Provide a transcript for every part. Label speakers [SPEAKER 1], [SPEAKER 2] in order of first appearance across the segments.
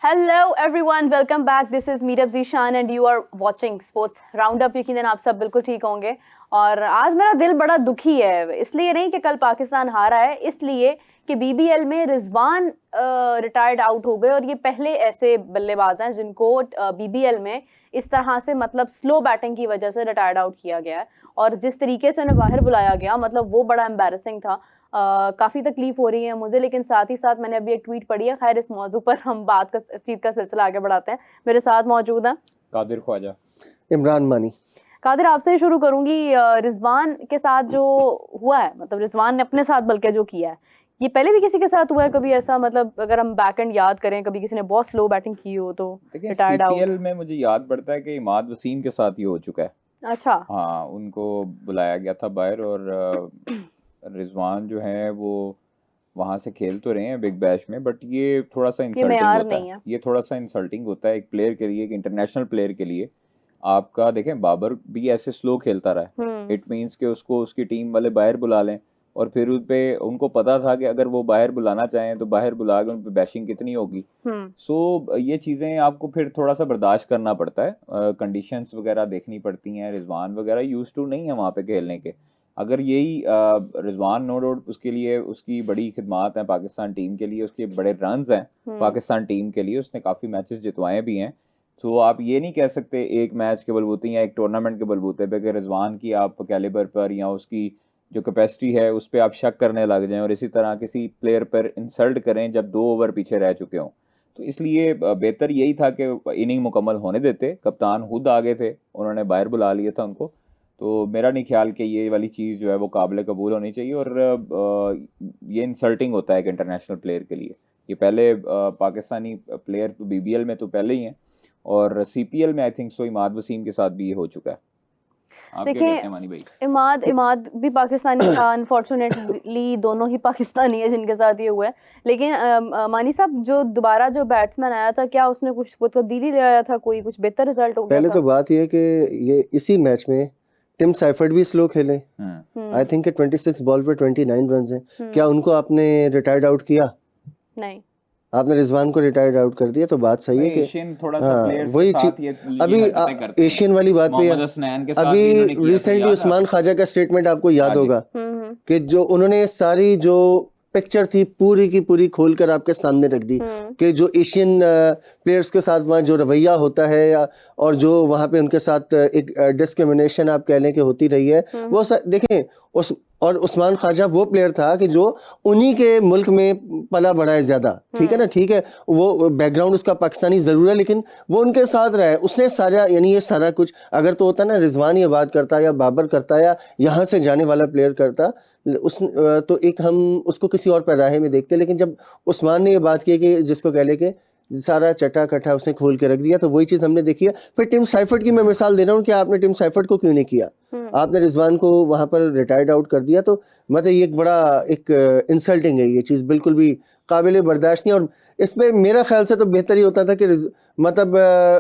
[SPEAKER 1] Hello everyone, welcome back. This is Meerab Zeeshan and you are watching sports roundup. यकीनन आप सब बिल्कुल ठीक होंगे। और आज मेरा दिल बड़ा दुखी है, इसलिए नहीं कि कल पाकिस्तान हारा है, इसलिए कि बीबीएल में रिजवान रिटायर्ड आउट हो गए। और ये पहले ऐसे बल्लेबाज हैं जिनको बीबीएल में इस तरह से मतलब स्लो बैटिंग की वजह से रिटायर्ड आउट किया गया है। और जिस तरीके से उन्हें बाहर बुलाया गया, मतलब वो बड़ा एम्बैरेसिंग था। काफ़ी तकलीफ हो रही है मुझे, लेकिन साथ ही साथ मैंने अभी एक ट्वीट पढ़ी है। खैर, इस मौजू पर हम चीज़ का सिलसिला आगे बढ़ाते हैं। मेरे साथ मौजूद हैं
[SPEAKER 2] कादिर ख्वाजा,
[SPEAKER 3] इमरान मानी।
[SPEAKER 1] कादिर, आपसे ही शुरू करूंगी। रिजवान के साथ जो हुआ है, मतलब रिजवान ने अपने साथ बल्कि जो किया है, ये पहले भी किसी के साथ हुआ है कभी ऐसा? मतलब अगर हम बैक एंड याद करें, कभी किसी ने बहुत स्लो बैटिंग की हो तो रिटायर्ड आउट।
[SPEAKER 2] सीपीएल में मुझे याद पड़ता है कि इमाद वसीम के साथ ही हो चुका है।
[SPEAKER 1] अच्छा,
[SPEAKER 2] हाँ, उनको बुलाया गया था बाहर और रिजवान जो है वो वहाँ से खेल तो रहे हैं बिग बैश में, बट ये थोड़ा सा इंसल्टिंग होता है। ये थोड़ा सा इंसल्टिंग होता है एक प्लेयर के लिए, एक इंटरनेशनल प्लेयर के लिए। आपका देखें, बाबर भी ऐसे स्लो खेलता रहा है। इट मीन्स कि उसको उसकी टीम वाले बाहर बुला लें, और फिर उस पे उनको पता था कि अगर वो बाहर बुलाना चाहें तो बाहर बुला के उन पे बैशिंग कितनी होगी। सो ये चीज़ें आपको फिर थोड़ा सा बर्दाश्त करना पड़ता है, कंडीशंस वगैरह देखनी पड़ती हैं। रिजवान वगैरह यूज टू नहीं है वहाँ पे खेलने के। अगर यही रिजवान नो डाउट उसके लिए उसकी बड़ी खिदमात हैं पाकिस्तान टीम के लिए, उसके बड़े रन्स हैं पाकिस्तान टीम के लिए, उसने काफ़ी मैचेस जितवाए भी हैं। तो आप ये नहीं कह सकते एक मैच के बलबूते या एक टूर्नामेंट के बलबूते पे कि रिजवान की आप कैलिबर पर या उसकी जो कैपेसिटी है उस पर आप शक करने लग जाएं और इसी तरह किसी प्लेयर पर इंसल्ट करें जब 2 ओवर पीछे रह चुके हों। तो इसलिए बेहतर यही था कि इनिंग मुकम्मल होने देते। कप्तान खुद आगे थे, उन्होंने बाहर बुला लिया था उनको। तो मेरा नहीं ख्याल कि ये वाली चीज़ जो है वो काबिल कबूल होनी चाहिए, और ये इंसल्टिंग होता है एक इंटरनेशनल प्लेयर के लिए। ये पहले पाकिस्तानी प्लेयर तो बीबीएल में तो पहले ही हैं, और सीपीएल में I think so Imad Wasim के साथ भी ये हो चुका है।
[SPEAKER 1] देखिए, इमाद भी पाकिस्तानी था, अनफॉर्चुनेटली दोनों ही पाकिस्तानी है जिनके साथ ये हुआ है। लेकिन मानी साहब, जो दोबारा जो बैट्समैन आया था, क्या उसने कुछ तब्दीली ले आया था? कोई कुछ बेहतर रिजल्ट हो गया
[SPEAKER 3] पहले
[SPEAKER 1] था?
[SPEAKER 3] तो बात यह है कि ये इसी मैच में टिम साइफर्ट भी स्लो खेले। आई थिंक 26 बॉल पे 29 रन हैं। क्या उनको आपने रिटायर्ड आउट किया?
[SPEAKER 1] नहीं,
[SPEAKER 3] आपने रिजवान को रिटायर्ड आउट कर दिया। तो बात सही है कि
[SPEAKER 2] थोड़ा सा प्लेयर्स
[SPEAKER 3] वही
[SPEAKER 2] के साथ ये
[SPEAKER 3] अभी एशियन वाली बात पे अभी रिसेंटली उस्मान ख्वाजा का स्टेटमेंट आपको याद होगा कि जो उन्होंने सारी जो पिक्चर थी पूरी की पूरी खोलकर आपके सामने रख दी कि जो एशियन प्लेयर्स के साथ वहाँ जो रवैया होता है और जो वहाँ पे उनके साथ एक डिस्क्रिमिनेशन आप कह लें कि होती रही है, वो देखें और उस्मान ख्वाजा वो प्लेयर था कि जो उन्हीं के मुल्क में पला बढ़ा है ज़्यादा। ठीक है ना, ठीक है, वो बैकग्राउंड उसका पाकिस्तानी ज़रूर है, लेकिन वो उनके साथ रहा है। उसने सारा, यानी ये सारा कुछ अगर तो होता ना, रिजवान ये बात करता या बाबर करता या यहाँ से जाने वाला प्लेयर करता, तो एक हम उसको किसी और पैराहे में देखते। लेकिन जब उस्मान ने ये बात की कि जिसको कह ले के सारा चटा कटा उसने खोल के रख दिया, तो वही चीज़ हमने देखी है। फिर टिम साइफर्ट की मैं मिसाल दे रहा हूँ कि आपने टिम साइफर्ट को क्यों नहीं किया? आपने रिजवान को वहां पर रिटायर्ड आउट कर दिया। तो मतलब ये एक बड़ा एक इंसल्टिंग है, ये चीज़ बिल्कुल भी काबिल बर्दाश्त नहीं। और इसमें मेरा ख्याल से तो बेहतर ही होता था कि मतलब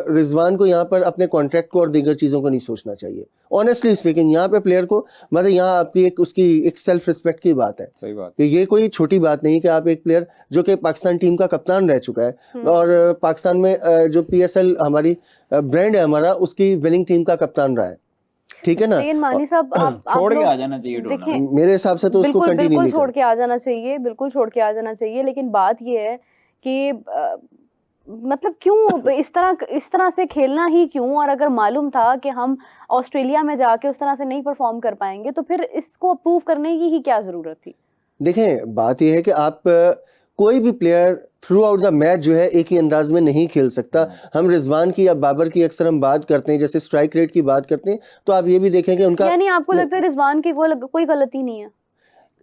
[SPEAKER 3] रिजवान को यहाँ पर अपने कॉन्ट्रैक्ट को और दीगर चीज़ों को नहीं सोचना चाहिए। ऑनेस्टली स्पीकिंग, यहाँ पे प्लेयर को मतलब यहाँ आपकी एक उसकी एक सेल्फ रिस्पेक्ट की बात है।
[SPEAKER 2] सही बात
[SPEAKER 3] कि ये कोई छोटी बात नहीं कि आप एक प्लेयर जो कि पाकिस्तान टीम का कप्तान रह चुका है और पाकिस्तान में जो पीएसएल हमारी ब्रांड है हमारा, उसकी विनिंग टीम का कप्तान रहा है। ठीक है ना,
[SPEAKER 1] लेकिन मानी साहब
[SPEAKER 2] छोड़ के आ जाना चाहिए।
[SPEAKER 1] देखिए,
[SPEAKER 3] मेरे हिसाब से तो उसको कंटिन्यू
[SPEAKER 1] बिल्कुल छोड़ के आ जाना चाहिए, बिल्कुल छोड़ के आ जाना चाहिए। लेकिन बात ये है कि मतलब क्यों इस तरह से खेलना ही क्यों? और अगर मालूम था कि हम ऑस्ट्रेलिया में जाके उस तरह से नहीं परफॉर्म कर पाएंगे, तो फिर इसको अप्रूव करने की ही क्या जरूरत थी?
[SPEAKER 3] देखें, बात यह है कि आप कोई भी player through out the match जो है एक ही अंदाज में नहीं खेल सकता। हम रिजवान की या बाबर की अक्सर हम बात करते हैं, जैसे स्ट्राइक रेट की बात करते हैं, तो आप ये भी देखें कि उनका,
[SPEAKER 1] यानी आपको लगता है रिजवान की कोई गलती नहीं है?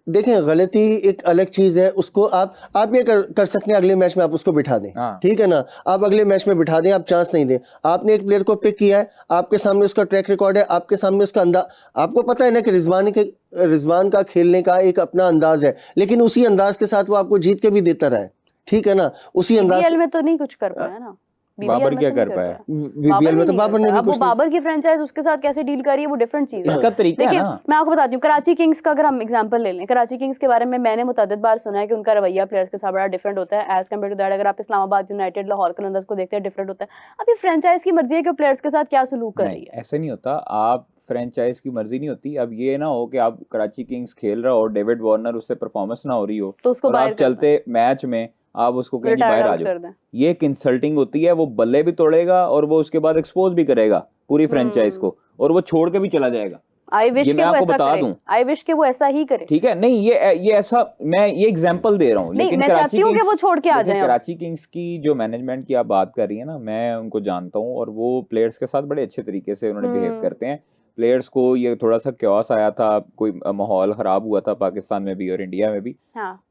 [SPEAKER 3] देखें, गलती एक अलग चीज़ है। उसको आप ये कर सकते हैं, अगले मैच में आप उसको बिठा दें। ठीक है ना, आप अगले मैच में बिठा दें, आप चांस नहीं दें। आपने एक प्लेयर को पिक किया है, आपके सामने उसका ट्रैक रिकॉर्ड है, आपके सामने उसका अंदाज, आपको पता है ना कि रिजवान का खेलने का एक अपना अंदाज है, लेकिन उसी अंदाज के साथ वो आपको जीत के भी देता रहा है। ठीक है ना, उसी अंदाज
[SPEAKER 1] में तो नहीं कुछ कर पाया ना।
[SPEAKER 2] बाबर क्या कर पाया
[SPEAKER 3] बीबीएल में? तो बाबर ने भी
[SPEAKER 1] कुछ, बाबर की फ्रेंचाइज उसके साथ कैसे डील करी है वो डिफरेंट चीज है।
[SPEAKER 2] इसका तरीका है ना।
[SPEAKER 1] मैं आपको बताती हूँ, कराची किंग्स का अगर हम एग्जांपल ले लें, कराची किंग्स के बारे में मैंने मुतअद्दिद बार सुना है कि उनका रवैया प्लेयर्स के साथ बड़ा डिफरेंट होता है एज कम्पेयर टू दैट अगर आप इस्लामाबाद यूनाइटेड, लाहौर कलंदर्स को देखते हैं, डिफरेंट होता है। अब ये फ्रेंचाइज की मर्जी है कि प्लेयर्स के साथ क्या सलूक कर रही है।
[SPEAKER 2] ऐसे नहीं होता, आप फ्रेंचाइज की मर्जी नहीं होती। अब ये ना हो कि आप कराची किंग्स खेल रहा हो और डेविड वार्नर उससे परफॉर्मेंस ना हो रही हो
[SPEAKER 1] तो उसको
[SPEAKER 2] आप चलते मैच में आप उसको कहीं बाहर आ जाओ, ये एक इंसल्टिंग होती है। वो बल्ले भी तोड़ेगा और वो उसके बाद एक्सपोज भी करेगा पूरी फ्रेंचाइज को, और वो छोड़ के भी चला जाएगा।
[SPEAKER 1] आई विश के वो ऐसा करे, आई विश के वो ऐसा ही करे।
[SPEAKER 2] ठीक है, नहीं ये ऐसा, मैं ये एग्जांपल दे रहा हूँ, लेकिन
[SPEAKER 1] मैं चाहती हूँ कि वो छोड़ के आ जाए।
[SPEAKER 2] कराची किंग्स की जो मैनेजमेंट की आप बात कर रही है ना, मैं उनको जानता हूँ और वो प्लेयर्स के साथ बड़े अच्छे तरीके से उन्होंने बिहेव करते हैं। प्लेयर्स को ये थोड़ा सा क्योस आया था, कोई माहौल खराब हुआ था पाकिस्तान में भी और इंडिया में भी,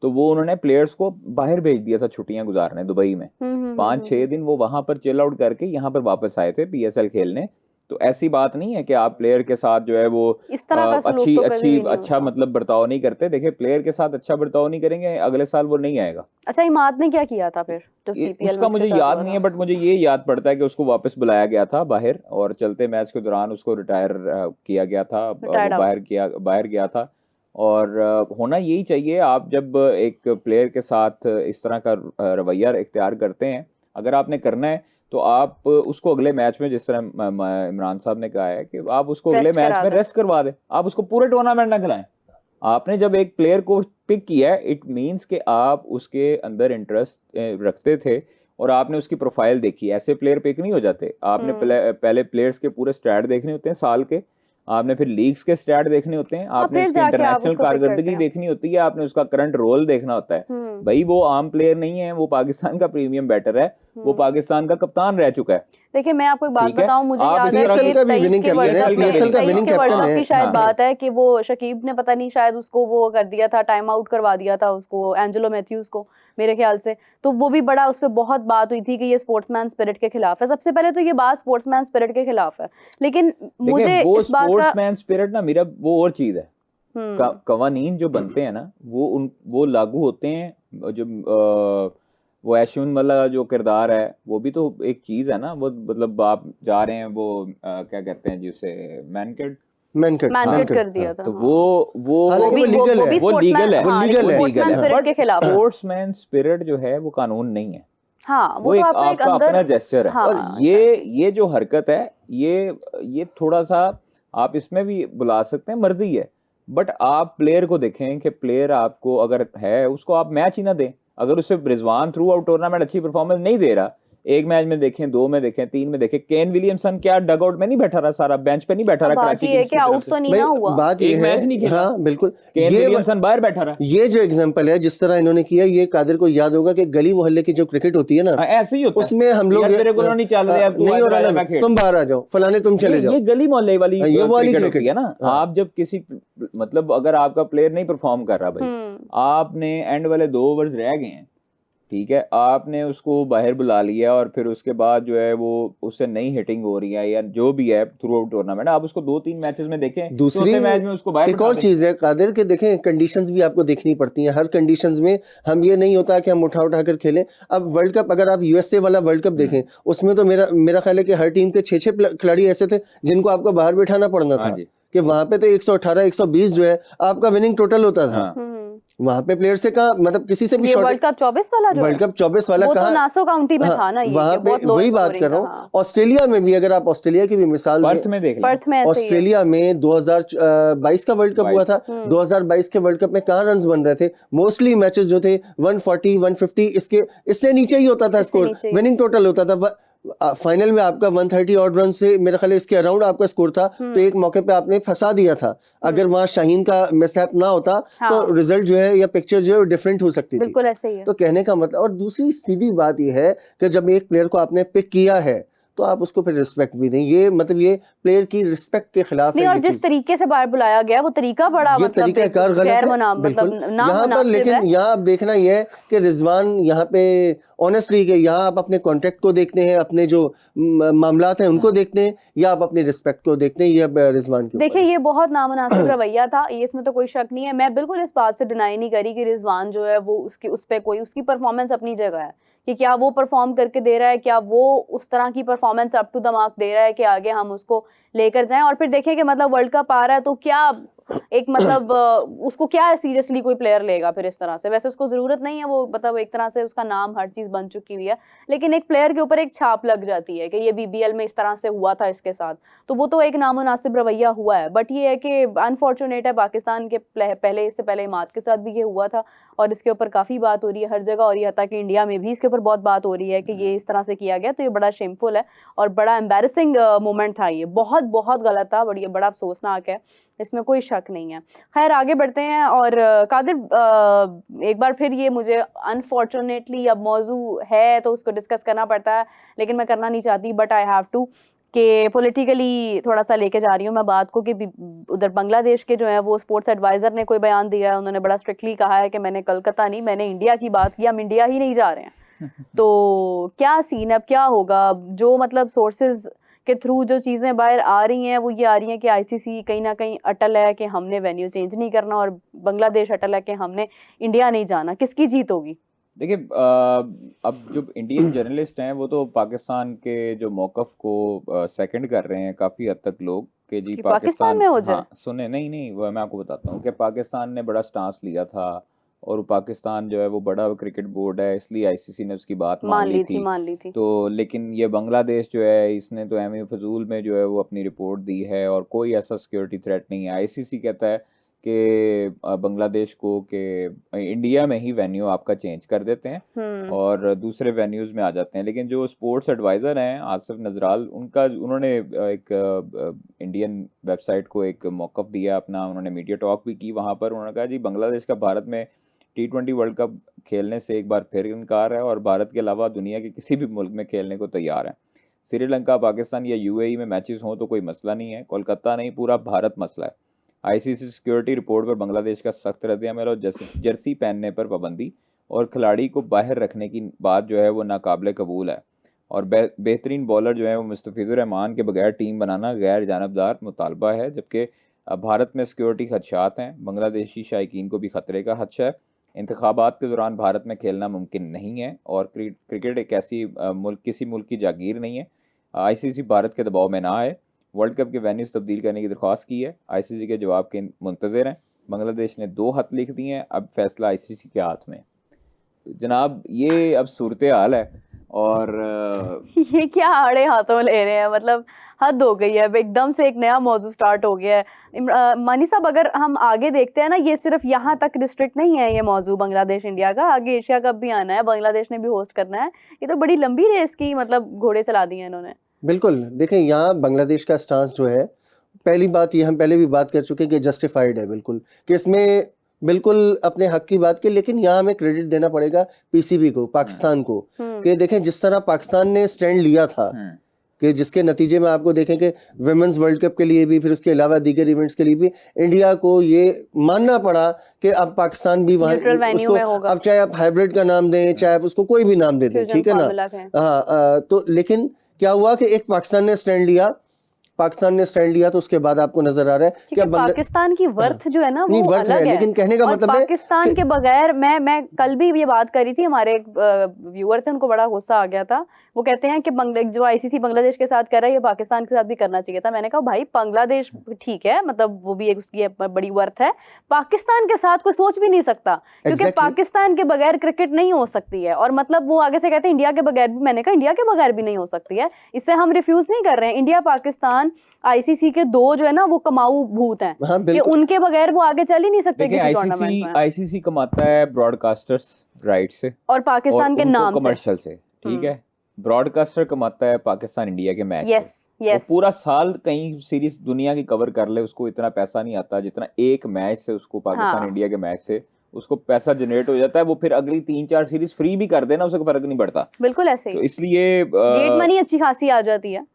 [SPEAKER 2] तो वो उन्होंने प्लेयर्स को बाहर भेज दिया था छुट्टियां गुजारने दुबई में। 5-6 दिन वो वहां पर चिल आउट करके यहाँ पर वापस आए थे PSL खेलने। तो ऐसी बात नहीं है कि आप प्लेयर के साथ जो है वो
[SPEAKER 1] इस तरह का
[SPEAKER 2] अच्छा मतलब बर्ताव नहीं करते। देखिए, प्लेयर के साथ अच्छा बर्ताव नहीं करेंगे, अगले साल वो नहीं आएगा।
[SPEAKER 1] अच्छा, इमाद ने क्या किया था फिर जब CPL
[SPEAKER 2] उसका मुझे याद नहीं है, बट मुझे ये याद पड़ता है कि उसको वापस बुलाया गया था बाहर और चलते मैच के दौरान उसको रिटायर किया गया था, बाहर गया था। और होना यही चाहिए, आप जब एक प्लेयर के साथ इस तरह का रवैया इख्तियार करते हैं, अगर आपने करना है तो आप उसको अगले मैच में, जिस तरह इमरान साहब ने कहा है कि आप उसको अगले मैच में रेस्ट करवा दें, आप उसको पूरे टूर्नामेंट ना खिलाएं। आपने जब एक प्लेयर को पिक किया है, इट मींस कि आप उसके अंदर इंटरेस्ट रखते थे और आपने उसकी प्रोफाइल देखी। ऐसे प्लेयर पिक नहीं हो जाते। आपने पहले प्लेयर्स के पूरे स्टैट देखने होते हैं साल के, आपने फिर लीग्स के स्टैट देखने होते हैं, आपने उसकी इंटरनेशनल कारकर्दगी देखनी होती है, आपने उसका करंट रोल देखना होता है। भाई वो आम प्लेयर नहीं है, वो पाकिस्तान का प्रीमियम बैटर है, वो पाकिस्तान का कप्तान रह चुका है।
[SPEAKER 1] देखिए, मैं आपको एक बात बताऊं, मुझे याद है कि 23 के वर्ल्ड कप की शायद बात है कि वो शकीब ने पता नहीं शायद उसको वो कर दिया था, टाइम आउट करवा दिया था उसको, एंजेलो मैथ्यूज को मेरे ख्याल से। तो वो भी बड़ा उस पर बहुत बात हुई थी कि ये स्पोर्ट्समैन स्पिरिट के खिलाफ है। सबसे पहले तो ये बात स्पोर्ट्समैन स्पिरिट के खिलाफ है, लेकिन मुझे इस बात का
[SPEAKER 2] स्पोर्ट्समैन स्पिरिट ना मेरा वो और चीज है। कवानीन जो बनते हैं ना वो लागू होते हैं, जो वो ऐशुन वाला जो किरदार है वो भी तो एक चीज है ना। वो मतलब आप जा रहे हैं, वो क्या कहते हैं जिसे मैनकेट
[SPEAKER 1] कर दिया था।
[SPEAKER 2] तो वो लीगल है, बट स्पोर्ट्समैन स्पिरिट जो है वो कानून नहीं है।
[SPEAKER 1] हाँ,
[SPEAKER 2] वो एक आपका अपना जेस्चर है। हाँ, और ये जो हरकत है, ये थोड़ा सा आप इसमें भी बुला सकते हैं, मर्जी है, बट आप प्लेयर को देखें कि प्लेयर आपको अगर है, उसको आप मैच ही ना दें। अगर उससे रिजवान थ्रू आउट टूर्नामेंट अच्छी परफॉर्मेंस नहीं दे रहा, एक मैच में देखें, 2 में देखें, 3 में देखें, केन विलियमसन क्या डगआउट में नहीं बैठा रहा, सारा बेंच पे नहीं बैठा रहा कराची
[SPEAKER 1] किंग्स की आउट तो नहीं ना हुआ,
[SPEAKER 3] बात ये
[SPEAKER 2] मैच नहीं खेला।
[SPEAKER 3] हाँ बिल्कुल,
[SPEAKER 2] केन विलियमसन बाहर बैठा रहा।
[SPEAKER 3] ये जो एग्जांपल है जिस तरह इन्होंने किया, ये कादिर को याद होगा कि गली मोहल्ले की जो क्रिकेट होती है ना,
[SPEAKER 2] ऐसे ही होता है।
[SPEAKER 3] उसमें हम लोग
[SPEAKER 2] नहीं चल रहे,
[SPEAKER 3] नहीं हो रहा, तुम बाहर आ जाओ, फलाने तुम चले जाओ,
[SPEAKER 2] ये गली मोहल्ले वाली क्रिकेट होती है ना। आप जब किसी मतलब अगर आपका प्लेयर नहीं परफॉर्म कर रहा भाई, आपने एंड वाले 2 ओवर्स रह गए हैं, ठीक है, आपने उसको बाहर बुला लिया और फिर उसके बाद जो है वो उससे नई हिटिंग हो रही है या जो भी है थ्रू आउट टूर्नामेंट, आप उसको 2-3 मैचेस में देखें, दूसरे मैच में उसको बाहर।
[SPEAKER 3] एक और चीज है कादिर के, देखें कंडीशंस भी आपको देखनी पड़ती हैं। हर कंडीशंस में हम ये नहीं होता कि हम उठा कर खेलें। अब वर्ल्ड कप, अगर आप USA वाला वर्ल्ड कप देखें, उसमें तो मेरा ख्याल है कि हर टीम के 6 खिलाड़ी ऐसे थे जिनको आपको बाहर बैठाना पड़ना था, कि वहां पे तो 118 120 जो है आपका विनिंग टोटल होता था। वहां पे प्लेयर से कहा, मतलब किसी से भी
[SPEAKER 1] वर्ल्ड कप 24 वाला जो
[SPEAKER 3] वर्ल्ड कप 24 वाला
[SPEAKER 1] कहा, तो नासो काउंटी में था ना, ये
[SPEAKER 3] वहां पे वही बात कर रहा हूँ। ऑस्ट्रेलिया में भी, अगर आप ऑस्ट्रेलिया की भी मिसाल दें, ऑस्ट्रेलिया में 2022 का वर्ल्ड कप हुआ था। 2022 के वर्ल्ड कप में कहाँ रन बन रहे थे? मोस्टली मैचेस जो थे 140 150 इससे नीचे ही होता था स्कोर, विनिंग टोटल होता था। फाइनल में आपका 130 ऑड रन से मेरे ख्याल इसके अराउंड आपका स्कोर था। तो एक मौके पे आपने फंसा दिया था। अगर वहां शाहीन का मिसहैप ना होता तो रिजल्ट जो है या पिक्चर जो है डिफरेंट हो सकती थी।
[SPEAKER 1] बिल्कुल ऐसे ही है।
[SPEAKER 3] तो कहने का मतलब, और दूसरी सीधी बात यह है कि जब एक प्लेयर को आपने पिक किया है तो आप उसको फिर रिस्पेक्ट भी दें। ये मतलब ये प्लेयर की रिस्पेक्ट के खिलाफ
[SPEAKER 1] नहीं, और जिस तरीके से बाहर बुलाया गया वो तरीका बड़ा मतलब गैर
[SPEAKER 3] मतलब, लेकिन यहाँ आप देखना ये है कि रिजवान यहाँ पे ऑनेस्टली के यहाँ आप अपने कॉन्ट्रैक्ट को देखते हैं, अपने जो मामलात हैं उनको देखते हैं, या आप अपनी रिस्पेक्ट को देखते हैं। ये रिजवान की
[SPEAKER 1] देखिए, ये बहुत नामुनासिब रवैया था, ये इसमें तो कोई शक नहीं है। मैं बिल्कुल इस बात से डिनाई नहीं करी कि रिजवान जो है वो उस पे कोई उसकी परफॉर्मेंस अपनी जगह है, कि क्या वो परफॉर्म करके दे रहा है, क्या वो उस तरह की performance up to the mark दे रहा है कि आगे हम उसको लेकर जाएं। और फिर देखें कि मतलब वर्ल्ड कप आ रहा है तो क्या एक मतलब उसको क्या सीरियसली कोई प्लेयर लेगा फिर इस तरह से। वैसे उसको जरूरत नहीं है, वो मतलब एक तरह से उसका नाम हर चीज बन चुकी हुई है, लेकिन एक प्लेयर के ऊपर एक छाप लग जाती है कि ये बीबीएल में इस तरह से हुआ था इसके साथ, तो वो तो एक नामुनासिब रवैया हुआ है। बट ये है कि अनफॉर्चुनेट है, पाकिस्तान के पहले इससे पहले इमाद के साथ भी ये हुआ था और इसके ऊपर काफ़ी बात हो रही है हर जगह, और ये हता कि इंडिया में भी इसके ऊपर बहुत बात हो रही है कि ये इस तरह से किया गया, तो ये बड़ा शेमफुल है और बड़ा एम्बैरेसिंग मोमेंट था। ये बहुत बहुत गलत था, बड़ा अफसोसनाक है, इसमें कोई शक नहीं है। खैर आगे बढ़ते हैं। और कादिर एक बार फिर ये मुझे अनफॉर्चुनेटली अब मौजू है तो उसको डिस्कस करना पड़ता है, लेकिन मैं करना नहीं चाहती, बट आई हैव टू, कि पॉलिटिकली थोड़ा सा लेके जा रही हूँ मैं बात को, कि उधर बांग्लादेश के जो है वो स्पोर्ट्स एडवाइज़र ने कोई बयान दिया है, उन्होंने बड़ा स्ट्रिक्टली कहा है कि मैंने कलकत्ता नहीं, मैंने इंडिया की बात की, हम इंडिया ही नहीं जा रहे हैं। तो क्या सीन, अब क्या होगा? जो मतलब सोर्सेज के थ्रू जो चीज़ें बाहर आ रही हैं वो ये आ रही हैं कि आईसीसी कहीं ना कहीं अटल है कि हमने वेन्यू चेंज नहीं करना, और बांग्लादेश अटल है कि हमने इंडिया नहीं जाना। किसकी जीत होगी?
[SPEAKER 2] देखिए अब जो इंडियन जर्नलिस्ट हैं वो तो पाकिस्तान के जो मौक़िफ़ को सेकंड कर रहे हैं काफ़ी हद तक लोग, कि जी
[SPEAKER 1] पाकिस्तान में हो जाए।
[SPEAKER 2] हाँ सुने, नहीं वो मैं आपको बताता हूँ कि पाकिस्तान ने बड़ा स्टांस लिया था, और पाकिस्तान जो है वो बड़ा क्रिकेट बोर्ड है, इसलिए आईसीसी ने उसकी बात मान ली थी। तो लेकिन ये बांग्लादेश जो है इसने तो एम फजूल में जो है वो अपनी रिपोर्ट दी है, और कोई ऐसा सिक्योरिटी थ्रेट नहीं है। आईसीसी कहता है कि बांग्लादेश को कि इंडिया में ही वेन्यू आपका चेंज कर देते हैं और दूसरे वेन्यूज़ में आ जाते हैं। लेकिन जो स्पोर्ट्स एडवाइज़र हैं आसिफ नजराल, उन्होंने एक इंडियन वेबसाइट को एक मौक़िफ़ दिया अपना, उन्होंने मीडिया टॉक भी की वहाँ पर। उन्होंने कहा जी बांग्लादेश का भारत में T20 वर्ल्ड कप खेलने से एक बार फिर इनकार है, और भारत के अलावा दुनिया के किसी भी मुल्क में खेलने को तैयार है। श्रीलंका, पाकिस्तान या यूएई में मैचेस हों तो कोई मसला नहीं है, कोलकाता नहीं पूरा भारत मसला है। आईसीसी सिक्योरिटी रिपोर्ट पर बांग्लादेश का सख्त रद्द-ए-अमल और जर्सी पहनने पर पाबंदी और खिलाड़ी को बाहर रखने की बात जो है वो नाकाबिले कबूल है। और बेहतरीन बॉलर जो है वो मुस्तफिजुर रहमान के बगैर टीम बनाना गैर जानबदार मुतालबा है, जबकि भारत में सिक्योरिटी खदशात हैं। बांग्लादेशी शायकीन को भी खतरे का खदशा है। इंतखाबात के दौरान भारत में खेलना मुमकिन नहीं है, और क्रिकेट एक ऐसी किसी मुल्क की जागीर नहीं है। आईसीसी भारत के दबाव में ना आए। वर्ल्ड कप के वेन्यूज़ तब्दील करने की दरख्वास्त की है, आईसीसी के जवाब के मुंतज़र हैं। बांग्लादेश ने 2 खत लिख दिए हैं, अब फैसला आईसीसी के हाथ में। तो जनाब ये अब सूरत हाल है, और
[SPEAKER 1] ये क्या आड़े हाथों ले रहे हैं, मतलब हद हो गई है। अब एकदम से एक नया मौजू स्टार्ट हो गया है। मानी साहब अगर हम आगे देखते हैं ना, ये सिर्फ यहाँ तक रिस्ट्रिक्ट नहीं है ये मौजू बांग्लादेश इंडिया का, आगे एशिया कप भी आना है, बांग्लादेश ने भी होस्ट करना है। ये तो बड़ी लंबी रेस की मतलब घोड़े चला दिए इन्होंने।
[SPEAKER 3] बिल्कुल, देखें यहाँ बांग्लादेश का स्टांस जो है, पहली बात ये हम पहले भी बात कर चुके हैं कि जस्टिफाइड है बिल्कुल, कि इसमें बिल्कुल अपने हक की बात की। लेकिन यहाँ हमें क्रेडिट देना पड़ेगा पीसीबी को, पाकिस्तान को, कि देखें जिस तरह पाकिस्तान ने स्टैंड लिया था, कि जिसके नतीजे में आपको देखें कि विमेंस वर्ल्ड कप के लिए भी, फिर उसके अलावा दीगर इवेंट्स के लिए भी इंडिया को ये मानना पड़ा कि अब पाकिस्तान भी वहाँ उसको, अब चाहे आप हाइब्रिड का नाम दें, चाहे आप उसको कोई भी नाम दे दें, ठीक है ना। हाँ, तो लेकिन क्या हुआ कि एक पाकिस्तान ने स्टैंड लिया, तो उसके बाद आपको नजर आ रहा है कि
[SPEAKER 1] पाकिस्तान की वर्थ जो है ना वो
[SPEAKER 3] वर्थ
[SPEAKER 1] अलग है।
[SPEAKER 3] लेकिन कहने का मतलब
[SPEAKER 1] पाकिस्तान के बगैर, मैं कल भी ये बात करी थी, हमारे एक व्यूअर थे, उनको बड़ा गुस्सा आ गया था। वो कहते हैं कि जो आईसीसी बांग्लादेश के साथ कर रहा है ये पाकिस्तान के साथ भी करना चाहिए था। मैंने कहा भाई बांग्लादेश ठीक है, मतलब वो भी एक उसकी बड़ी वर्थ है, पाकिस्तान के साथ कोई सोच भी नहीं सकता, क्योंकि पाकिस्तान के बगैर क्रिकेट नहीं हो सकती है। और मतलब वो आगे से कहते हैं इंडिया के बगैर भी, मैंने कहा इंडिया के बगैर भी नहीं हो सकती है, इससे हम रिफ्यूज नहीं कर रहे हैं। इंडिया पाकिस्तान आईसीसी के 2 जो है ना वो कमाऊ भूत हैं,
[SPEAKER 3] हाँ,
[SPEAKER 1] कि उनके बगैर वो आगे चल ही नहीं सकते किसी टूर्नामेंट में।
[SPEAKER 2] आईसीसी कमाता है ब्रॉडकास्टर्स राइट से
[SPEAKER 1] और पाकिस्तान के नाम
[SPEAKER 2] कमर्शियल से, ठीक है। ब्रॉडकास्टर कमाता है पाकिस्तान इंडिया के मैच
[SPEAKER 1] से।
[SPEAKER 2] वो पूरा साल कहीं सीरीज दुनिया की कवर कर ले, उसको इतना पैसा नहीं आता जितना एक मैच से उसको पाकिस्तान इंडिया के मैच से उसको पैसा जनरेट हो जाता है। वो फिर अगली 3-4 सीरीज फ्री भी कर देना, उसको फर्क नहीं पड़ता।
[SPEAKER 1] बिल्कुल ऐसे ही,
[SPEAKER 2] तो इसलिए
[SPEAKER 1] गेट मनी अच्छी खासी आ जाती है।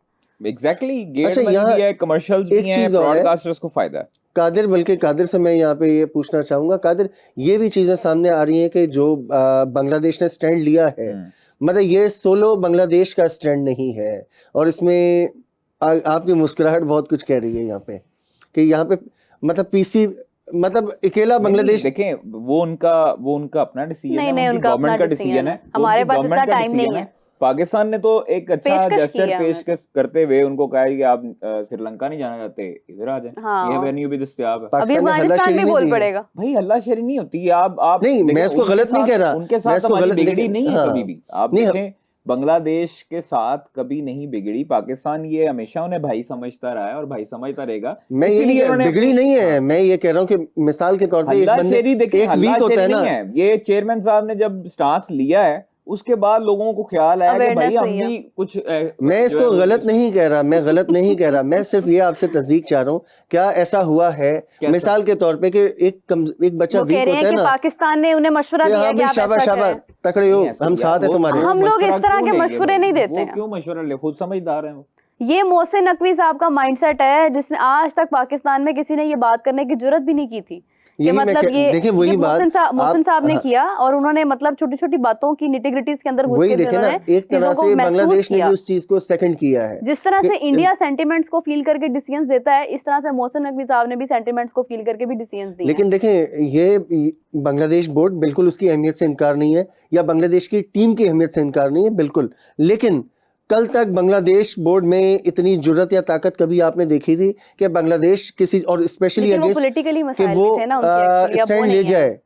[SPEAKER 2] एग्जैक्टली, गेट मनी भी है, कमर्शियल्स भी हैं, ब्रॉडकास्टर्स को फायदा है।
[SPEAKER 3] कादिर, बल्कि कादिर से मैं यहाँ पे ये पूछना चाहूंगा, कादिर ये भी चीजें सामने आ रही हैं कि जो बांग्लादेश ने स्टैंड लिया है, मतलब ये सोलो बांग्लादेश का स्टैंड नहीं है, और इसमें आपकी मुस्कुराहट बहुत कुछ कह रही है यहाँ पे, कि यहाँ पे मतलब मतलब अकेला बांग्लादेश,
[SPEAKER 2] देखें वो उनका अपना डिसीजन है, उनकी गवर्नमेंट का डिसीजन है,
[SPEAKER 1] हमारे पास इतना टाइम नहीं है।
[SPEAKER 2] पाकिस्तान ने तो एक अच्छा जेस्चर पेश करते हुए उनको कहा है कि आप श्रीलंका नहीं जाना चाहते, इधर आ जाए, ये वेन्यू भी दस्तयाब है।
[SPEAKER 1] अभी अफगानिस्तान भी बोल पड़ेगा
[SPEAKER 2] भाई, हल्लाशेरी नहीं होती। आप
[SPEAKER 3] नहीं, मैं इसको गलत नहीं कह रहा,
[SPEAKER 2] उनके साथ हमारी बिगड़ी नहीं है कभी भी। आप देखें बांग्लादेश के साथ कभी नहीं बिगड़ी, पाकिस्तान ये हमेशा उन्हें भाई समझता रहा है और भाई समझता रहेगा।
[SPEAKER 3] मैं ये नहीं कह बिगड़ी नहीं है, मैं ये कह रहा हूँ कि मिसाल के तौर पे एक वीक होता है ना,
[SPEAKER 2] ये चेयरमैन साहब ने जब स्टांस लिया है उसके बाद लोगों को ख्याल आया कि भाई हम भी कुछ
[SPEAKER 3] मैं इसको गलत नहीं कह रहा, मैं गलत नहीं कह रहा, मैं सिर्फ ये आपसे तस्दीक चाह रहा हूँ, क्या ऐसा हुआ है मिसाल के तौर पे कि एक बच्चा वीक होता है ना,
[SPEAKER 1] पाकिस्तान ने उन्हें मशवरा दिया कि आप
[SPEAKER 3] शाबाश शाबाश तकड़े हो, हम साथ हैं तुम्हारे।
[SPEAKER 1] हम लोग इस तरह के मशवरे नहीं देते हैं।
[SPEAKER 2] क्यों मशवरा ले, खुद समझदार हैं वो।
[SPEAKER 1] ये मोहसिन नकवी साहब का माइंडसेट है जिसने आज तक पाकिस्तान में किसी ने ये बात करने की जुर्रत भी नहीं की थी। कि मतलब ये वही मोहसिन साहब ने किया और उन्होंने मतलब छोटी छोटी बातों की निटिग्रिटीज के अंदर घुस के उन्होंने
[SPEAKER 3] एक तरह से बांग्लादेश ने भी उस चीज को सेकंड किया है।
[SPEAKER 1] जिस तरह से इंडिया सेंटिमेंट्स को फील करके डिसीजंस देता है, इस तरह से मोहसिन नकवी साहब ने भी सेंटिमेंट्स को फील करके भी डिसीजंस दिए।
[SPEAKER 3] लेकिन देखें, ये बांग्लादेश बोर्ड बिल्कुल उसकी अहमियत से इनकार नहीं है, या बांग्लादेश की टीम की अहमियत से इनकार नहीं है, बिल्कुल। लेकिन कल तक बांग्लादेश बोर्ड में इतनी जुर्रत या ताकत कभी आपने देखी थी कि बांग्लादेश किसी और स्पेशली
[SPEAKER 1] पॉलिटिकली मसाइल थे ना उनके,
[SPEAKER 3] स्टैंड ले जाए।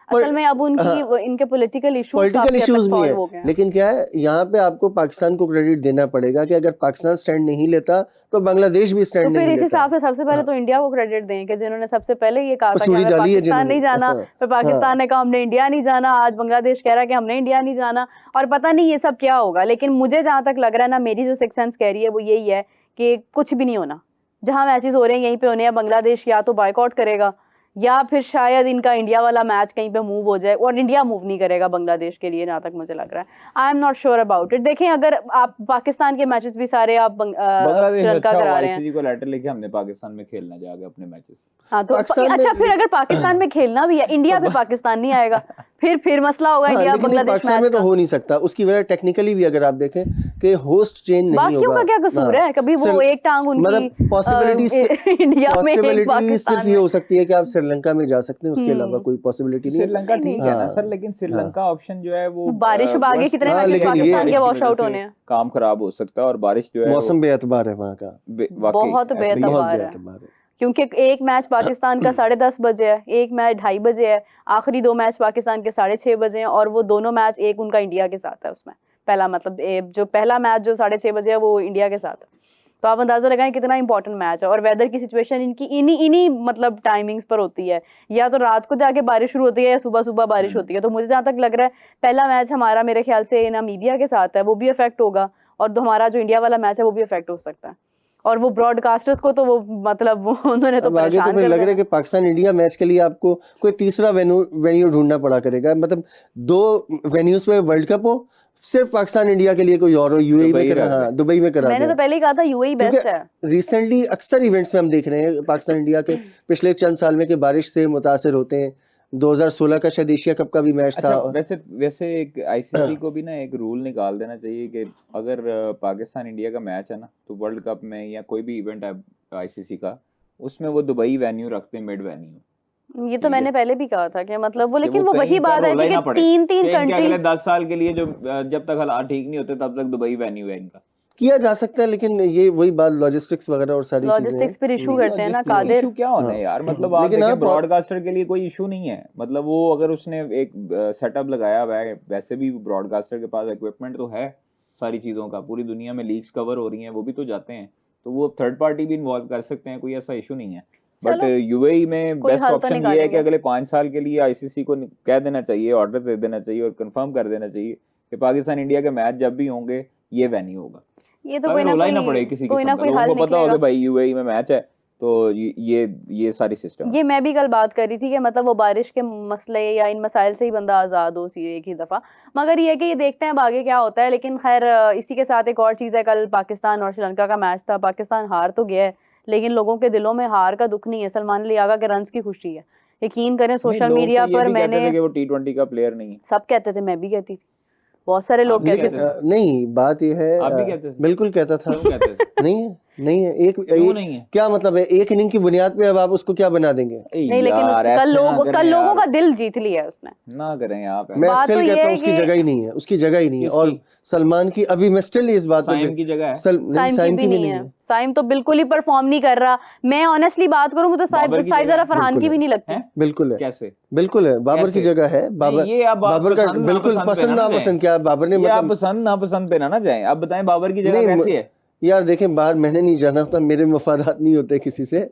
[SPEAKER 1] असल में अब इनके पॉलिटिकल इश्यूज
[SPEAKER 3] भी है। लेकिन क्या है, यहाँ पे आपको पाकिस्तान को क्रेडिट देना पड़ेगा कि अगर पाकिस्तान स्टैंड नहीं लेता तो बांग्लादेश भी स्टैंड नहीं लेता।
[SPEAKER 1] इस हिसाब से सबसे पहले तो इंडिया को क्रेडिट दें कि जिन्होंने सबसे पहले ये कहा था कि हमें पाकिस्तान नहीं जाना, फिर पाकिस्तान ने कहा हमने इंडिया नहीं जाना, आज बांग्लादेश कह रहा है कि हमने इंडिया नहीं जाना, और पता नहीं ये सब क्या होगा। लेकिन मुझे जहाँ तक लग रहा है ना, मेरी जो सिक्स सेंस कह रही है वो यही है कि कुछ भी नहीं होना। जहाँ मैचेस हो रहे हैं यहीं पे होने हैं। बांग्लादेश या तो बायकॉट करेगा या फिर शायद इनका इंडिया वाला मैच कहीं पे मूव हो जाए, और इंडिया मूव नहीं करेगा बांग्लादेश के लिए, जहाँ तक मुझे लग रहा है। I am not sure about it. देखें, अगर आप पाकिस्तान के मैचेस भी सारे आप श्रीलंका करा रहे हैं,
[SPEAKER 2] को लेटर लेके हमने पाकिस्तान में खेलना जाएगा अपने मैचेस।
[SPEAKER 1] हाँ तो अच्छा, फिर अगर पाकिस्तान में खेलना भी है इंडिया, फिर पाकिस्तान नहीं आएगा, फिर मसला होगा इंडिया बांग्लादेश मैच
[SPEAKER 3] में तो हो नहीं सकता। उसकी वजह टेक्निकली भी अगर आप देखें कि होस्ट चेंज नहीं होगा।
[SPEAKER 1] बाकियों का क्या कसूर है? कभी वो एक टांग उनकी
[SPEAKER 3] मतलब पॉसिबिलिटी
[SPEAKER 1] इंडिया में
[SPEAKER 3] सिर्फ ये हो सकती है कि आप श्रीलंका में जा सकते हैं, उसके अलावा कोई पॉसिबिलिटी नहीं।
[SPEAKER 2] श्रीलंका ठीक है ना सर, लेकिन श्रीलंका ऑप्शन जो है वो
[SPEAKER 1] बारिश आगे कितने मैचेस पाकिस्तान के वॉश आउट होने हैं,
[SPEAKER 2] काम खराब हो सकता है। और बारिश जो है
[SPEAKER 3] मौसम बेअतबार है वहाँ का,
[SPEAKER 1] बहुत बेअतबार है। क्योंकि एक मैच पाकिस्तान का 10:30 बजे है, एक मैच 2:30 बजे है, आखिरी 2 मैच पाकिस्तान के 6:30 बजे हैं, और वो दोनों मैच एक उनका इंडिया के साथ है। उसमें पहला मतलब जो पहला मैच जो 6:30 बजे है वो इंडिया के साथ है। तो आप अंदाजा लगाएं कितना इंपॉर्टेंट मैच है। और वेदर की सिचुएशन इनकी इन्हीं मतलब टाइमिंग्स पर होती है, या तो रात को जाके बारिश शुरू होती है या सुबह सुबह बारिश होती है। तो मुझे जहाँ तक लग रहा है पहला मैच हमारा मेरे ख्याल से नामीबिया के साथ है, वो भी अफेक्ट होगा, और हमारा जो इंडिया वाला मैच है वो भी अफेक्ट हो सकता है। और वो ब्रॉडकास्टर्स को तो वो मतलब उन्होंने तो
[SPEAKER 3] आगे तो फिर लग रहा है कि पाकिस्तान इंडिया मैच के लिए आपको कोई तीसरा वेन्यू ढूंढना पड़ा करेगा। मतलब 2 वेन्यूज पे वर्ल्ड कप हो, सिर्फ पाकिस्तान इंडिया के लिए कोई और हो, यूएई में करा, हाँ दुबई में करा।
[SPEAKER 1] मैंने तो पहले ही कहा था यूएई बेस्ट है।
[SPEAKER 3] रिसेंटली अक्सर इवेंट्स में हम देख रहे हैं पाकिस्तान इंडिया के पिछले चंद साल में कि बारिश से मुतासिर होते हैं। 2016 का शायद एशिया कप का भी मैच था।
[SPEAKER 2] वैसे एक आईसीसी को भी ना एक रूल निकाल देना चाहिए कि अगर पाकिस्तान इंडिया का मैच है ना, तो वर्ल्ड कप में या कोई भी इवेंट है आईसीसी का, उसमें वो दुबई वेन्यू रखते हैं, मिड वेन्यू।
[SPEAKER 1] ये तो मैंने पहले भी कहा था कि मतलब वो, लेकिन वो वही बात है कि 3 कंट्रीज
[SPEAKER 2] 10 साल के लिए जो जब तक हालात ठीक नहीं होते तब तक दुबई वेन्यू है इनका,
[SPEAKER 3] किया जा सकता है। लेकिन ये वही बात लॉजिस्टिक्स वगैरह और सारी
[SPEAKER 1] लॉजिस्टिक्स पर इशू करते हैं ना कादिर।
[SPEAKER 2] इशू क्या होना है यार, मतलब आप देखिए ब्रॉडकास्टर के लिए कोई इशू नहीं है। मतलब वो अगर उसने एक सेटअप लगाया हुआ है, वैसे भी ब्रॉडकास्टर के पास इक्विपमेंट तो है सारी चीज़ों का, पूरी दुनिया में लीक्स कवर हो रही हैं, वो भी तो जाते हैं, तो वो थर्ड पार्टी भी इन्वॉल्व कर सकते हैं, कोई ऐसा इशू नहीं है। बट यूएई में बेस्ट ऑप्शन ये है कि अगले 5 साल के लिए आईसीसी को कह देना चाहिए, ऑर्डर दे देना चाहिए और कंफर्म कर देना चाहिए कि पाकिस्तान इंडिया के मैच जब भी होंगे ये वेन्यू होगा।
[SPEAKER 1] ये तो कोई ना
[SPEAKER 2] पड़े किसी कोई ना कोई हल निकलेगा। पता होगा भाई यूएई में मैच है, तो ये सारी सिस्टम।
[SPEAKER 1] ये मैं भी कल बात कर रही थी कि मतलब वो बारिश के मसले या इन मसाइल से ही बंदा आज़ाद हो एक ही दफ़ा। मगर ये है कि ये देखते हैं आगे क्या होता है। लेकिन खैर इसी के साथ एक और चीज़ है, कल पाकिस्तान और श्रीलंका का मैच था। पाकिस्तान हार तो गया है, लेकिन लोगों के दिलों में हार का दुख नहीं है, सलमान अली आगा के रन्स की खुशी है। यकीन करें सोशल मीडिया पर मैंने,
[SPEAKER 2] वो T20 का प्लेयर नहीं है,
[SPEAKER 1] सब कहते थे, मैं भी कहती थी, बहुत सारे लोग कहते थे।
[SPEAKER 3] नहीं, बात ये है,
[SPEAKER 2] आप भी कहते थे?
[SPEAKER 3] बिल्कुल कहता था।
[SPEAKER 2] कहते थे?
[SPEAKER 3] नहीं नहीं है। क्यों नहीं है? क्या मतलब है? एक इनिंग की बुनियाद पे अब आप उसको क्या बना देंगे?
[SPEAKER 1] नहीं, लेकिन कल लोगों का दिल जीत लिया उसने।
[SPEAKER 2] ना करें आप।
[SPEAKER 3] मैं स्टिल कहता हूँ उसकी जगह ही नहीं है, उसकी जगह ही नहीं है। और सलमान की अभी मैं स्टिल इस बात पे,
[SPEAKER 2] साइम की जगह है,
[SPEAKER 3] साइम की भी नहीं है।
[SPEAKER 1] साइम तो बिल्कुल ही परफॉर्म नहीं कर रहा। मैं ऑनेस्टली बात करूं, मुझे साइम जरा फरहान की भी नहीं लगती।
[SPEAKER 3] बिल्कुल है।
[SPEAKER 2] कैसे?
[SPEAKER 3] बिल्कुल है, बाबर की जगह है। बाबर का बिल्कुल पसंद ना पसंद, क्या बाबर ने मतलब
[SPEAKER 2] पसंद ना पसंद पे ना जाए। आप बताएं बाबर की जगह कैसी है?
[SPEAKER 3] यार देखें, बाहर मैंने नहीं जाना था, मेरे मफादात नहीं होते किसी से।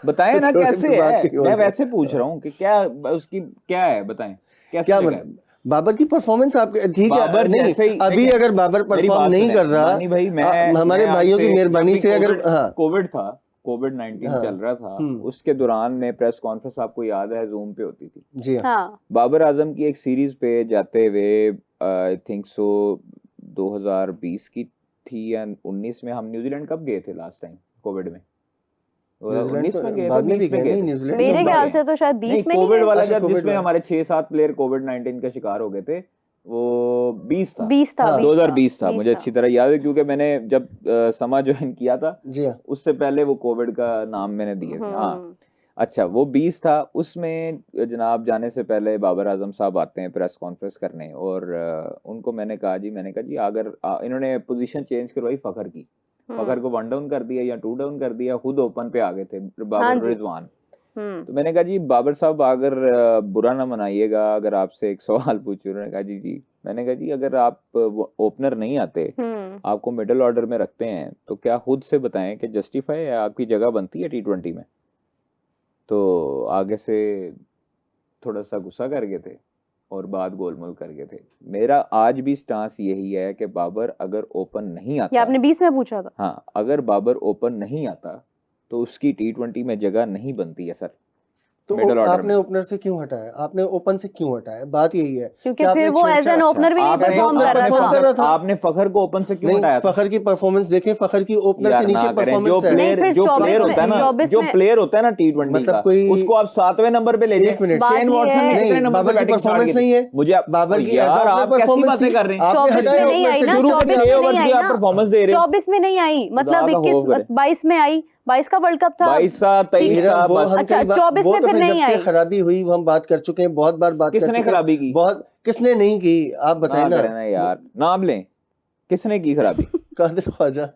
[SPEAKER 2] बताएं ना कैसे है, मैं वैसे पूछ रहा हूँ कि क्या उसकी क्या है, बताएं कैसे? क्या मतलब
[SPEAKER 3] बाबर की परफॉर्मेंस आप ठीक है? नहीं, अभी अगर बाबर परफॉर्म नहीं कर रहा,
[SPEAKER 2] भाई
[SPEAKER 3] हमारे भाइयों की मेहरबानी से, अगर
[SPEAKER 2] कोविड था, कोविड-19 चल रहा था, उसके दौरान में प्रेस कॉन्फ्रेंस आपको याद है जूम पे होती थी
[SPEAKER 3] जी हाँ।
[SPEAKER 2] बाबर आजम की एक सीरीज पे जाते हुए, आई थिंक सो 2020 की थी या 19 में। हम न्यूजीलैंड कब गए थे लास्ट टाइम कोविड में? 19 में गए थे, 20 में गए?
[SPEAKER 1] मेरे ख्याल से तो शायद 20 में
[SPEAKER 2] कोविड वाला जब जिसमें हमारे 6-7 प्लेयर कोविड-19 का शिकार हो गए थे, वो 20 था 2020 था। मुझे अच्छी तरह याद है क्योंकि मैंने जब समा ज्वाइन किया था उससे पहले वो कोविड का नाम मैंने दिए थे। हाँ अच्छा, वो 20 था। उसमें जनाब जाने से पहले बाबर आजम साहब आते हैं प्रेस कॉन्फ्रेंस करने, और उनको मैंने कहा जी अगर इन्होंने पोजीशन चेंज करवाई फखर की, फखर को 1 डाउन कर दिया या 2 डाउन कर दिया, खुद ओपन पे आ गए थे बाबर रिजवान। तो मैंने कहा जी बाबर साहब अगर बुरा ना मनाइएगा, अगर आपसे एक सवाल पूछूं। उन्होंने कहा जी मैंने कहा जी अगर आप ओपनर नहीं आते, आपको मिडिल ऑर्डर में रखते हैं, तो क्या खुद से बताएं कि जस्टिफाई है, आपकी जगह बनती है T20 में? तो आगे से थोड़ा सा गुस्सा कर गए थे और बात गोलमोल कर गए थे। मेरा आज भी स्टांस यही है कि बाबर अगर ओपन नहीं आता,
[SPEAKER 1] ये आपने 20 में पूछा था?
[SPEAKER 2] हाँ, अगर बाबर ओपन नहीं आता तो उसकी T20 में जगह नहीं बनती है सर।
[SPEAKER 3] तो आपने ओपनर से क्यों हटाया? आपने ओपन से क्यों हटाया? बात यही है
[SPEAKER 1] क्योंकि फिर वो एज एन ओपनर भी नहीं परफॉर्म कर रहा था।
[SPEAKER 2] आपने फखर को ओपन से क्यों हटाया?
[SPEAKER 3] फखर की परफॉर्मेंस देखें, फखर की ओपनर से नीचे परफॉर्मेंस है।
[SPEAKER 2] जो प्लेयर होता है ना T20
[SPEAKER 3] मतलब
[SPEAKER 2] उसको आप 7वें नंबर पे ले लें।
[SPEAKER 3] शेन वॉटसन ने कितने नंबर पे बैटिंग परफॉर्मेंस नहीं है मुझे बाबर की। यार आप कैसी बातें कर रहे हैं?
[SPEAKER 1] 24 में नहीं आई ना, 24 में नहीं आई, मतलब 21-22 में आई। 22 का वर्ल्ड कप था,
[SPEAKER 2] 22 23
[SPEAKER 1] अच्छा 24 में फिर नहीं आई।
[SPEAKER 3] खराबी हुई हम बात कर चुके हैं, बहुत बार बात कर चुके हैं।
[SPEAKER 2] किसने खराबी की?
[SPEAKER 3] बहुत किसने नहीं की, आप बताएं ना
[SPEAKER 2] यार, नाम लें, किसने की खराबी?
[SPEAKER 3] कादिर ख्वाजा।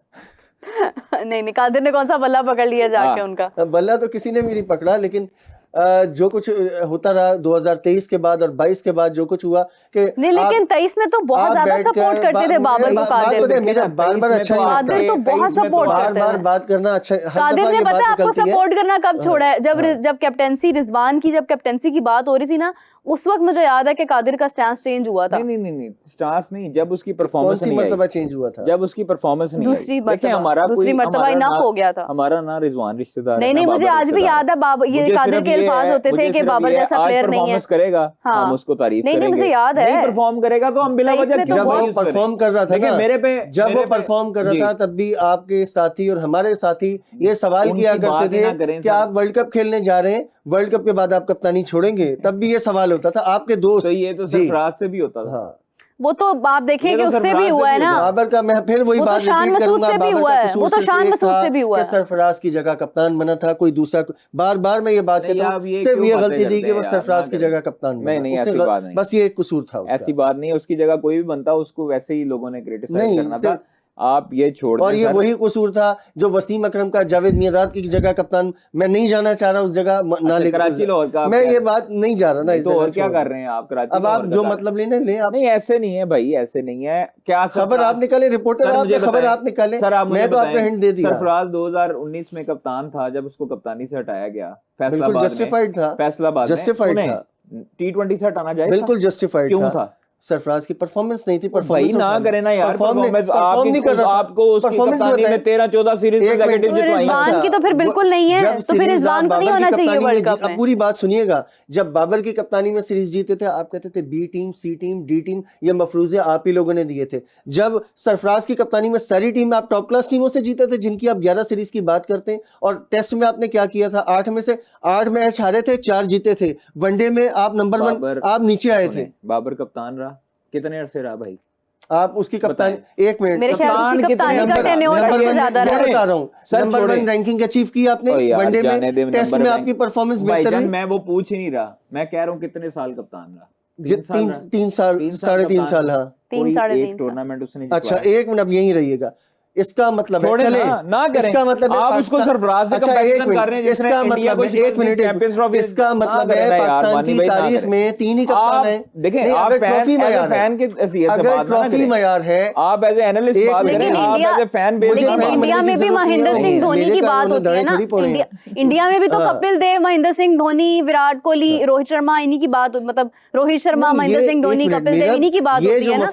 [SPEAKER 1] नहीं कादिर ने कौन सा बल्ला पकड़ लिया जाके उनका?
[SPEAKER 3] बल्ला तो किसी ने भी नहीं पकड़ा, लेकिन जो कुछ होता रहा 2023 के बाद और 22 के बाद जो कुछ हुआ कि
[SPEAKER 1] नहीं, लेकिन 23 में तो बहुत ज्यादा सपोर्ट करते थे बाबर को कादिर।
[SPEAKER 3] मेरा बार-बार अच्छा नहीं लगता,
[SPEAKER 1] कादिर तो बहुत सपोर्ट करते हैं।
[SPEAKER 3] बार-बार बात करना अच्छा।
[SPEAKER 1] कादिर ने पता है आपको सपोर्ट करना कब छोड़ा है? जब कैप्टेंसी रिजवान की, जब कैप्टेंसी की बात हो रही थी ना, उस वक्त मुझे याद है कि कादिर का स्टांस चेंज हुआ था।
[SPEAKER 2] नहीं स्टांस नहीं, जब उसकी परफॉर्मेंस नहीं आई,
[SPEAKER 3] मर्तबा चेंज हुआ था जब
[SPEAKER 2] उसकी परफॉर्मेंस नहीं
[SPEAKER 1] दूसरी मर्तबा इनफ हो गया था।
[SPEAKER 2] हमारा ना रिजवान रिश्तेदार
[SPEAKER 1] नहीं मुझे आज भी याद है बाबर, ये कादिर के अल्फाज होते थे कि बाबर जैसा प्लेयर नहीं है।
[SPEAKER 2] करेगा हम उसको तारीफ करेंगे।
[SPEAKER 1] नहीं मुझे याद है,
[SPEAKER 2] परफॉर्म करेगा तो हम बिला वजह
[SPEAKER 3] जब वो परफॉर्म कर रहा था ना,
[SPEAKER 2] मेरे पे
[SPEAKER 3] जब वो परफॉर्म कर रहा था तब भी आपके साथी और हमारे साथी ये सवाल किया करते थे कि आप वर्ल्ड कप खेलने जा रहे हैं, वर्ल्ड कप के बाद आप कप्तानी छोड़ेंगे, तब भी ये सवाल होता था आपके दोस्त।
[SPEAKER 2] तो ये तो सरफराज से भी होता था।
[SPEAKER 3] हाँ।
[SPEAKER 1] वो तो आप देखें कि उससे भी हुआ है ना
[SPEAKER 3] बाबर का। मैं फिर वही बात
[SPEAKER 1] शान मसूद से भी हुआ है, वो तो शान मसूद से भी हुआ है।
[SPEAKER 3] सरफराज की जगह कप्तान बना था कोई दूसरा। बार मैं ये बात कहता हूँ, सिर्फ ये गलती थी कि वो सरफराज की जगह कप्तान बना।
[SPEAKER 2] नहीं ऐसी बात नहीं,
[SPEAKER 3] बस ये कसूर था,
[SPEAKER 2] ऐसी बात नहीं है। उसकी जगह कोई भी बनता, उसको वैसे ही लोगों ने क्रिटिसाइज करना था। आप ये छोड़
[SPEAKER 3] और ये वही कसूर था जो वसीम अकरम का जावेद मियादाद की जगह कप्तान। मैं नहीं जाना चाह रहा उस जगह ना,
[SPEAKER 2] कराची लाहौर का
[SPEAKER 3] मैं ये बात नहीं जा रहा ना।
[SPEAKER 2] तो और क्या कर रहे हैं आप कराची?
[SPEAKER 3] अब आप जो मतलब लेने ले आप।
[SPEAKER 2] नहीं ऐसे नहीं है भाई, ऐसे नहीं है। क्या
[SPEAKER 3] खबर आप निकाले, रिपोर्टर आपने खबर आप निकाले, मैं तो आपको हिंट दे दिया।
[SPEAKER 2] सरफराज 2019 में कप्तान था जब उसको कप्तानी से हटाया गया, फैसलाबाद में
[SPEAKER 3] जस्टिफाइड था।
[SPEAKER 2] फैसलाबाद
[SPEAKER 3] जस्टिफाइड था।
[SPEAKER 2] T20 से हटाना जाए,
[SPEAKER 3] बिल्कुल जस्टिफाइड
[SPEAKER 2] क्यों था?
[SPEAKER 3] सरफराज की परफॉर्मेंस नहीं थी। परफॉर्मेंस
[SPEAKER 2] ना करे ना यार, परफॉर्मेंस आपको उसकी कप्तानी में 13-14 सीरीज एग्जीक्यूटिव जितवाई।
[SPEAKER 1] रिजवान की तो फिर बिल्कुल नहीं है, तो फिर रिजवान को नहीं होना चाहिए वर्ल्ड कप में।
[SPEAKER 3] पूरी बात सुनिएगा, जब बाबर की कप्तानी में सीरीज जीते थे आप कहते थे बी टीम, सी टीम, डी टीम, ये मफरूजे आप ही लोगों ने दिए थे। जब सरफराज की कप्तानी में सारी टीम आप टॉप क्लास टीमों से जीते थे, जिनकी आप 11 सीरीज की बात करते हैं, और टेस्ट में आपने क्या किया था? 8 में से 8 मैच हारे थे, 4 जीते थे। वनडे में आप नंबर 1, आप नीचे आए थे।
[SPEAKER 2] बाबर कप्तान रहा, कितने अरसे रहा भाई?
[SPEAKER 3] आप उसकी कप्तान, एक मिनट,
[SPEAKER 1] मेरे ख्याल से उसकी कप्तानी का टेन्योर सबसे ज्यादा रहा है।
[SPEAKER 3] बता रहा हूँ, नंबर 1 रैंकिंग अचीव की आपने वनडे में, टेस्ट में आपकी परफॉर्मेंस बेहतर हुई।
[SPEAKER 2] मैं वो पूछ ही नहीं रहा, मैं कह रहा हूँ कितने साल कप्तान रहा?
[SPEAKER 3] 3 साल, 3.5 साल। हाँ,
[SPEAKER 1] 3-3.5
[SPEAKER 2] टूर्नामेंट उसने।
[SPEAKER 3] अच्छा, एक मिनट, अब यही रहिएगा। इसका मतलब है, चले
[SPEAKER 2] ना करें, इसका मतलब है आप उसको सरफराज से कंपैरिजन कर रहे हैं जिसने इंडिया को
[SPEAKER 3] एक मिनट, इसका मतलब है पाकिस्तान की तारीख में 3 ही कप्तान है।
[SPEAKER 2] देखें, आप फैन की हैसियत से बात ना
[SPEAKER 3] ट्रॉफी मयार है,
[SPEAKER 2] आप एज ए एनालिस्ट बात करें, आप एज ए फैन बेस।
[SPEAKER 1] लेकिन इंडिया में भी महेंद्र सिंह धोनी की बात होती है ना, इंडिया में भी तो कपिल देव, महेंद्र सिंह धोनी, विराट कोहली, रोहित शर्मा, इन्हीं की बात, मतलब रोहित शर्मा, महेंद्र सिंह धोनी, कपिल देव, इन्हीं की बात होती है ना।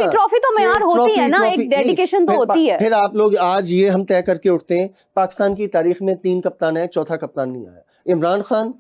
[SPEAKER 1] ट्रॉफी तो मयार होती है ना, एक डेडिकेशन तो होती है।
[SPEAKER 3] फिर आप लोग आज ये हम तय करके उठते हैं, पाकिस्तान की तारीख में 3 कप्तान है, चौथा कप्तान नहीं आया। इमरान खान,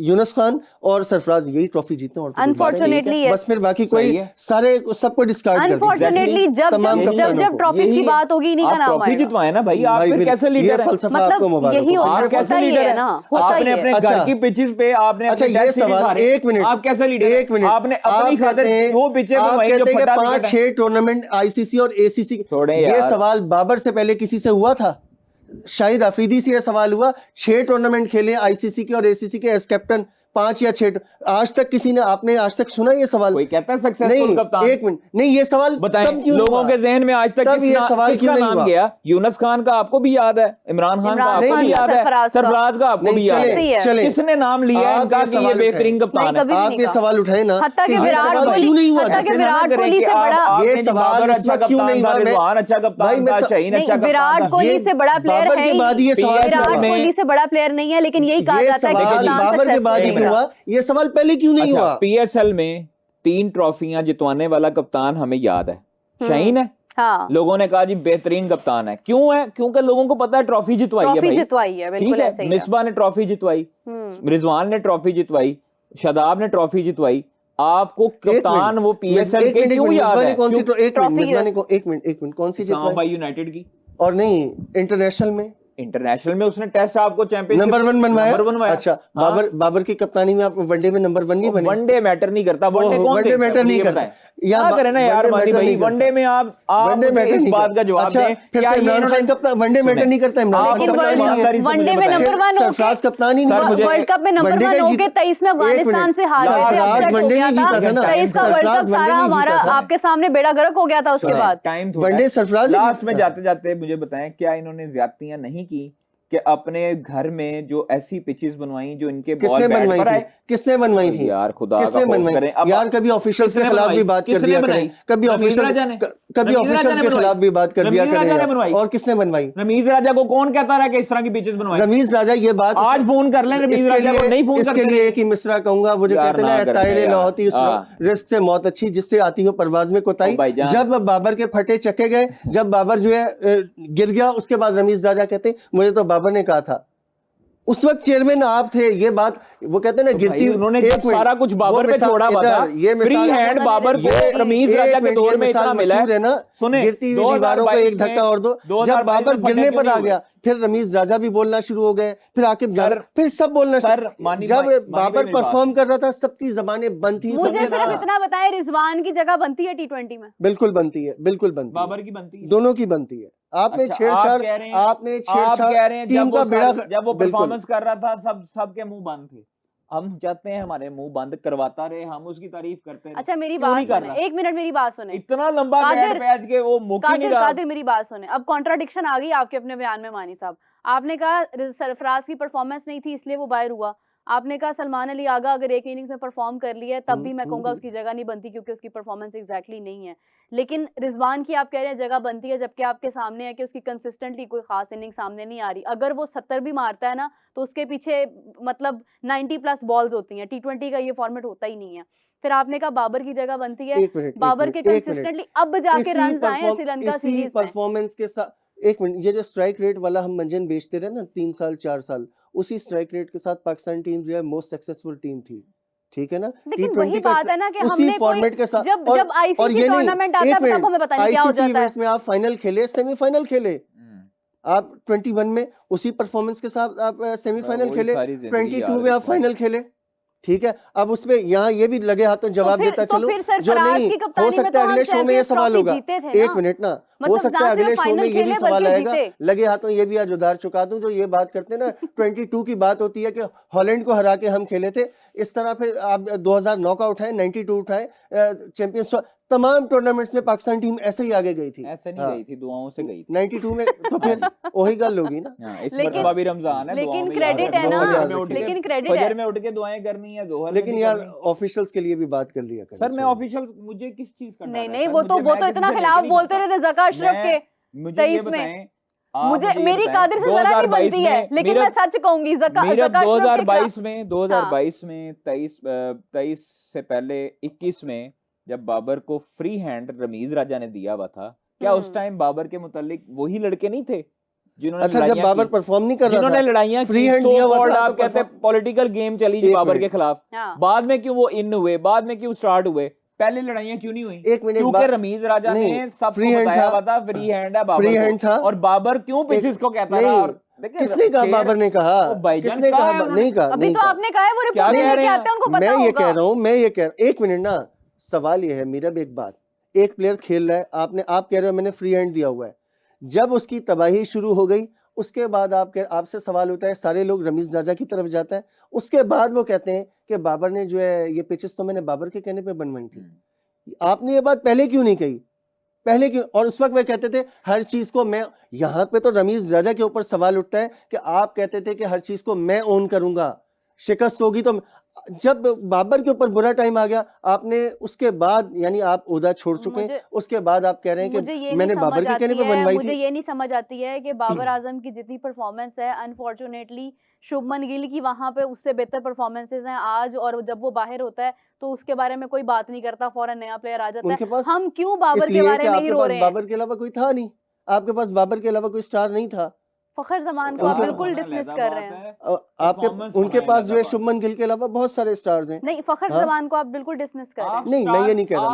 [SPEAKER 3] यूनुस खान और सरफराज, यही ट्रॉफी जीते हैं। और
[SPEAKER 1] अनफॉर्चुनेटली
[SPEAKER 3] बस फिर बाकी कोई सारे सबको डिस्कार्ड कर दिया।
[SPEAKER 1] अनफॉर्चुनेटली जब ट्रॉफीज की बात होगी, इन्हीं का नाम आएगा।
[SPEAKER 2] ट्रॉफी जितवाए ना भाई, आप फिर कैसे लीडर हैं?
[SPEAKER 1] मतलब यही होता ही है ना,
[SPEAKER 2] आपने अपने घर की पिचेस पे आपने।
[SPEAKER 3] अच्छा, ये सवाल, एक मिनट,
[SPEAKER 2] आप कैसे लीडर?
[SPEAKER 3] एक मिनट,
[SPEAKER 2] आपने अपनी खातिर वो पिचे पे वही जो फटा
[SPEAKER 3] 5-6 टूर्नामेंट आईसीसी और एसीसी, ये सवाल बाबर से पहले किसी से हुआ था? शाहिद अफरीदी से यह सवाल हुआ, 6 टूर्नामेंट खेले आईसीसी के और एसीसी के एज कैप्टन, 5 या 6, आज तक किसी ने, आपने आज तक सुना ये सवाल?
[SPEAKER 2] कोई कहता है सक्सेसफुल कप्तान?
[SPEAKER 3] एक मिनट, नहीं, ये सवाल
[SPEAKER 2] बताएं, लोगों के जहन में आज तक किसका नाम गया? यूनुस खान का आपको भी याद है, इमरान खान का आपको भी याद है, सरफराज का आपको भी याद है, किसने नाम लिया इनका कि ये बेहतरीन कप्तान है?
[SPEAKER 3] आप ये सवाल उठाए ना,
[SPEAKER 1] हत्ता कि विराट कोहली से बड़ा,
[SPEAKER 3] ये सवाल
[SPEAKER 2] अच्छा कप्तान था, रिजवान अच्छा कप्तान था, शाहीन अच्छा कप्तान था,
[SPEAKER 1] विराट कोहली से बड़ा प्लेयर है, विराट कोहली से बड़ा प्लेयर नहीं है, लेकिन यही कहा जाता है कि
[SPEAKER 3] बाबर के बाद ही हुआ, ये सवाल पहले क्यों नहीं हुआ?
[SPEAKER 2] पीएसएल में 3 ट्रॉफियां जितवाने वाला कप्तान हमें याद है, शाहीन है।
[SPEAKER 1] हाँ,
[SPEAKER 2] लोगों ने कहा जी बेहतरीन कप्तान है, क्यों है? क्योंकि लोगों को पता है ट्रॉफी जितवाई है भाई,
[SPEAKER 1] जितवाई है, बिल्कुल ऐसे ही है।
[SPEAKER 2] मिसबा ने ट्रॉफी जितवाई, रिजवान ने ट्रॉफी जितवाई, शादाब ने ट्रॉफी जितवाई, आपको कप्तान वो पीएसएल के क्यों याद है?
[SPEAKER 3] कौन सी एक मिनट, कौन सी जितवाई?
[SPEAKER 2] यूनाइटेड की।
[SPEAKER 3] और नहीं, इंटरनेशनल में
[SPEAKER 2] उसने टेस्ट आपको चैंपियनशिप
[SPEAKER 3] नंबर 1 बनवाया। अच्छा, बाबर की कप्तानी में आप वनडे में नंबर 1 नहीं बने?
[SPEAKER 2] वनडे मैटर नहीं करता,
[SPEAKER 3] वनडे मैटर नहीं करता
[SPEAKER 2] यार, करे ना यार मानी भाई, वनडे में आप इस बात का जवाब दें, क्या
[SPEAKER 3] इमरान खान कप्तान वनडे मैटर नहीं करता?
[SPEAKER 1] वनडे में नंबर 1
[SPEAKER 3] सरफराज कप्तान ही नहीं,
[SPEAKER 1] वर्ल्ड कप में नंबर 1 होके 23 में अफगानिस्तान से हार गए थे,
[SPEAKER 3] वनडे नहीं जीता था ना,
[SPEAKER 1] 23 का वर्ल्ड कप सारा हमारा आपके सामने बेड़ा गर्क हो गया था। उसके बाद
[SPEAKER 2] वनडे सरफराज। लास्ट में जाते जाते मुझे बताएं, क्या इन्होंने ज्यादतियां नहीं की कि अपने घर में जो ऐसी पिचेस बनवाई जो इनके बॉल बैट पर आए?
[SPEAKER 3] किसने बनवाई थी यार? खुदा का खौफ करें यार, कभी ऑफिशियल्स के खिलाफ भी बात कर दिया करें, कभी ऑफिशियल्स के खिलाफ भी बात कर दिया करें। और किसने बनवाई?
[SPEAKER 2] रमीज राजा को कौन कहता रहा कि इस तरह की पिचेस बनवाई?
[SPEAKER 3] रमीज राजा, ये बात
[SPEAKER 2] आज फोन कर लें रमीज राजा को, नहीं फोन करते।
[SPEAKER 3] इसके लिए एक ही मिसरा कहूंगा, वो जो कहते हैं ना, तायरे न होती रिस्क से मौत अच्छी, जिससे आती हो परवाज में कोताही। जब बाबर के फटे चके गए, जब बाबर जो है गिर गया, उसके बाद रमीज राजा कहते मुझे तो बाबर ने कहा था, उस वक्त चेयरमैन आप थे। ये बात वो कहते हैं ना, गिरती
[SPEAKER 2] उन्होंने सारा कुछ बाबर पे छोड़ा हुआ था, फ्री हैंड बाबर को रमीज राजा के दौर में इतना मिला है ना। सुने,
[SPEAKER 3] गिरती हुई दीवारों को एक धक्का और दो, जब बाबर गिरने पर आ गया, फिर रमीज राजा भी बोलना शुरू हो गए, फिर आकिब जान, फिर सब बोलना शुरू। जब बाबर परफॉर्म कर रहा था, सबकी जबानें बंद थी।
[SPEAKER 1] मुझे सिर्फ इतना बताएं, रिजवान की जगह बनती है T20 में?
[SPEAKER 3] बिल्कुल बनती है, बिल्कुल बनती है,
[SPEAKER 2] बाबर की बनती है,
[SPEAKER 3] दोनों की बनती है। आपने छेड़छाड़ टीम का बेड़ा,
[SPEAKER 2] जब वो परफॉर्मेंस कर रहा था, सबके मुंह बंद थे। हम चाहते हैं हमारे मुंह बंद करवाता रहे, हम उसकी तारीफ करते हैं।
[SPEAKER 1] अच्छा, मेरी बात सुने, 1 मिनट मेरी बात सुने।
[SPEAKER 2] इतना लंबा पैच के वो मुक्की नहीं रहा।
[SPEAKER 1] कादिर, मेरी बात सुने। अब कॉन्ट्राडिक्शन आ गई आपके अपने बयान में मानी साहब। आपने कहा सरफराज की परफॉर्मेंस नहीं थी इसलिए वो बाहर हुआ। आपने कहा सलमान अली आगा अगर एक इनिंग्स में परफॉर्म कर लिया है, तब भी मैं कहूंगा उसकी जगह नहीं बनती, क्योंकि उसकी परफॉर्मेंस एग्जैक्टली नहीं है। लेकिन रिजवान की आप कह रहे हैं जगह बनती है, जबकि आपके सामने है कि उसकी कंसिस्टेंटली कोई खास इनिंग सामने नहीं आ रही। अगर वो 70 भी मारता है ना, तो उसके पीछे मतलब 90+ बॉल्स होती हैं। T20 का ये फॉर्मेट होता ही नहीं है। फिर आपने कहा बाबर की जगह बनती है, बाबर के कंसिस्टेंटली अब जाके रन आए हैं श्रीलंका सीरीज में
[SPEAKER 3] परफॉर्मेंस के साथ। एक मिनट, ये जो स्ट्राइक रेट वाला हम मंजन बेचते रहे ना 3 साल 4 साल, उसी स्ट्राइक रेट के साथ पाकिस्तान टीम जो है मोस्ट सक्सेसफुल टीम थी, ठीक है ना?
[SPEAKER 1] लेकिन वही बात है ना कि हमने फॉर्मेट के साथ जब आईसीसी टूर्नामेंट आता है तब हमें पता नहीं क्या हो जाता है।
[SPEAKER 3] में आप फाइनल खेले, सेमीफाइनल खेले, आप 21 में उसी परफॉर्मेंस के साथ आप सेमीफाइनल खेले, 22 में आप फाइनल खेले, ठीक है, अब उसमें यहाँ ये भी लगे हाथों जवाब देता चलो, जो नहीं हो सकता है अगले शो में ये सवाल होगा, एक मिनट ना, हो सकता है अगले शो में ये भी सवाल आएगा, लगे हाथों ये भी आज उधार चुका दूं, जो ये बात करते हैं ना 22 की बात होती है कि हॉलैंड को हरा के हम खेले थे, इस तरह फिर आप 2009 का उठाए, 92 उठाए, चैंपियंस तमाम टूर्नामेंट्स में पाकिस्तान टीम ऐसे ही आगे गई थी,
[SPEAKER 2] ऐसे नहीं गई थी, दुआओं से गई थी
[SPEAKER 3] 92 में, तो फिर वही गल होगी ना।
[SPEAKER 2] इस मरतबा भी रमजान है,
[SPEAKER 1] लेकिन क्रेडिट है ना, लेकिन क्रेडिट है,
[SPEAKER 2] फजर में उठ के दुआएं करनी है, जोहर
[SPEAKER 3] लेकिन यार ऑफिशियल्स के लिए भी बात कर लिया
[SPEAKER 2] सर। मैं ऑफिशियल मुझे किस चीज का
[SPEAKER 1] नहीं, वो तो इतना खिलाफ बोलते रहे थे जका अशरफ के,
[SPEAKER 2] मुझे ये बताएं,
[SPEAKER 1] मुझे मेरी कादिर से जरा नहीं बनती है, लेकिन मैं सच कहूंगी जका
[SPEAKER 2] 2022 में 23 से पहले 21 में जब बाबर को फ्री हैंड रमीज राजा ने दिया हुआ था, क्या उस टाइम बाबर के मुतालिक वही लड़के नहीं थे जिन्होंने
[SPEAKER 3] जब बाबर परफॉर्म नहीं कर रहा था,
[SPEAKER 2] जिन्होंने लड़ाइयां
[SPEAKER 3] फ्री हैंड दिया हुआ था,
[SPEAKER 2] आप कहते हैं पॉलिटिकल गेम चली जी बाबर के खिलाफ, बाद में क्यों वो इन हुए, बाद में क्यों स्टार्ट हुए, पहले लड़ाइयां क्यों नहीं हुई?
[SPEAKER 3] एक मिनट,
[SPEAKER 2] क्योंकि रमीज राजा ने सबको बताया हुआ था फ्री हैंड है बाबर,
[SPEAKER 3] फ्री हैंड था,
[SPEAKER 2] और बाबर क्यों पीछे इसको कहता रहा? और
[SPEAKER 3] किसने कहा? बाबर ने कहा, किसने कहा? नहीं कहा,
[SPEAKER 1] अभी तो आपने कहा है, वो रिपोर्ट लेके आते हैं, उनको पता होगा।
[SPEAKER 3] मैं ये कह रहा हूँ, एक मिनट ना, सवाल ये है मेरा भी, एक बात, एक प्लेयर खेल रहा है, आप कह रहे हो मैंने फ्री हैंड दिया हुआ है, जब उसकी तबाही शुरू हो गई उसके बाद आपसे सवाल होता है, सारे लोग रमीज राजा की तरफ जाता है, उसके बाद वो कहते हैं कि बाबर ने जो है ये पिचेस तो मैंने बाबर के कहने पे बनवाई थी। आपने ये बात पहले क्यों नहीं कही? पहले क्यों? और उस वक्त वे कहते थे हर चीज को मैं, यहाँ पे तो रमीज राजा के ऊपर सवाल उठता है कि आप कहते थे कि हर चीज को मैं ओन करूंगा, शिकस्त होगी तो। जब बाबर के ऊपर बुरा टाइम आ गया, आपने उसके बाद, यानी आप ओहदा छोड़ चुके हैं, उसके बाद आप कह रहे हैं कि मैंने बाबर के कहने पे बनवाई थी।
[SPEAKER 1] मुझे ये नहीं समझ आती है कि बाबर आजम की जितनी परफॉर्मेंस है, अनफॉर्चुनेटली शुभमन गिल की वहां पे उससे बेहतर परफॉर्मेंसेस हैं आज, और जब वो बाहर होता है तो उसके बारे में कोई बात नहीं करता, फौरन नया प्लेयर आ जाता है। हम क्यों बाबर के बारे में ही रो रहे हैं?
[SPEAKER 3] बाबर के अलावा कोई था नहीं, आपके पास बाबर के अलावा कोई स्टार नहीं था।
[SPEAKER 1] फखर जमान को बिल्कुल डिसमिस कर रहे हैं
[SPEAKER 3] आपके, उनके पास जो है शुभमन गिल के अलावा बहुत सारे स्टार्स हैं।
[SPEAKER 1] नहीं, फखर जमान को आप बिल्कुल डिसमिस कर रहे हैं।
[SPEAKER 3] नहीं, मैं ये नहीं कह रहा,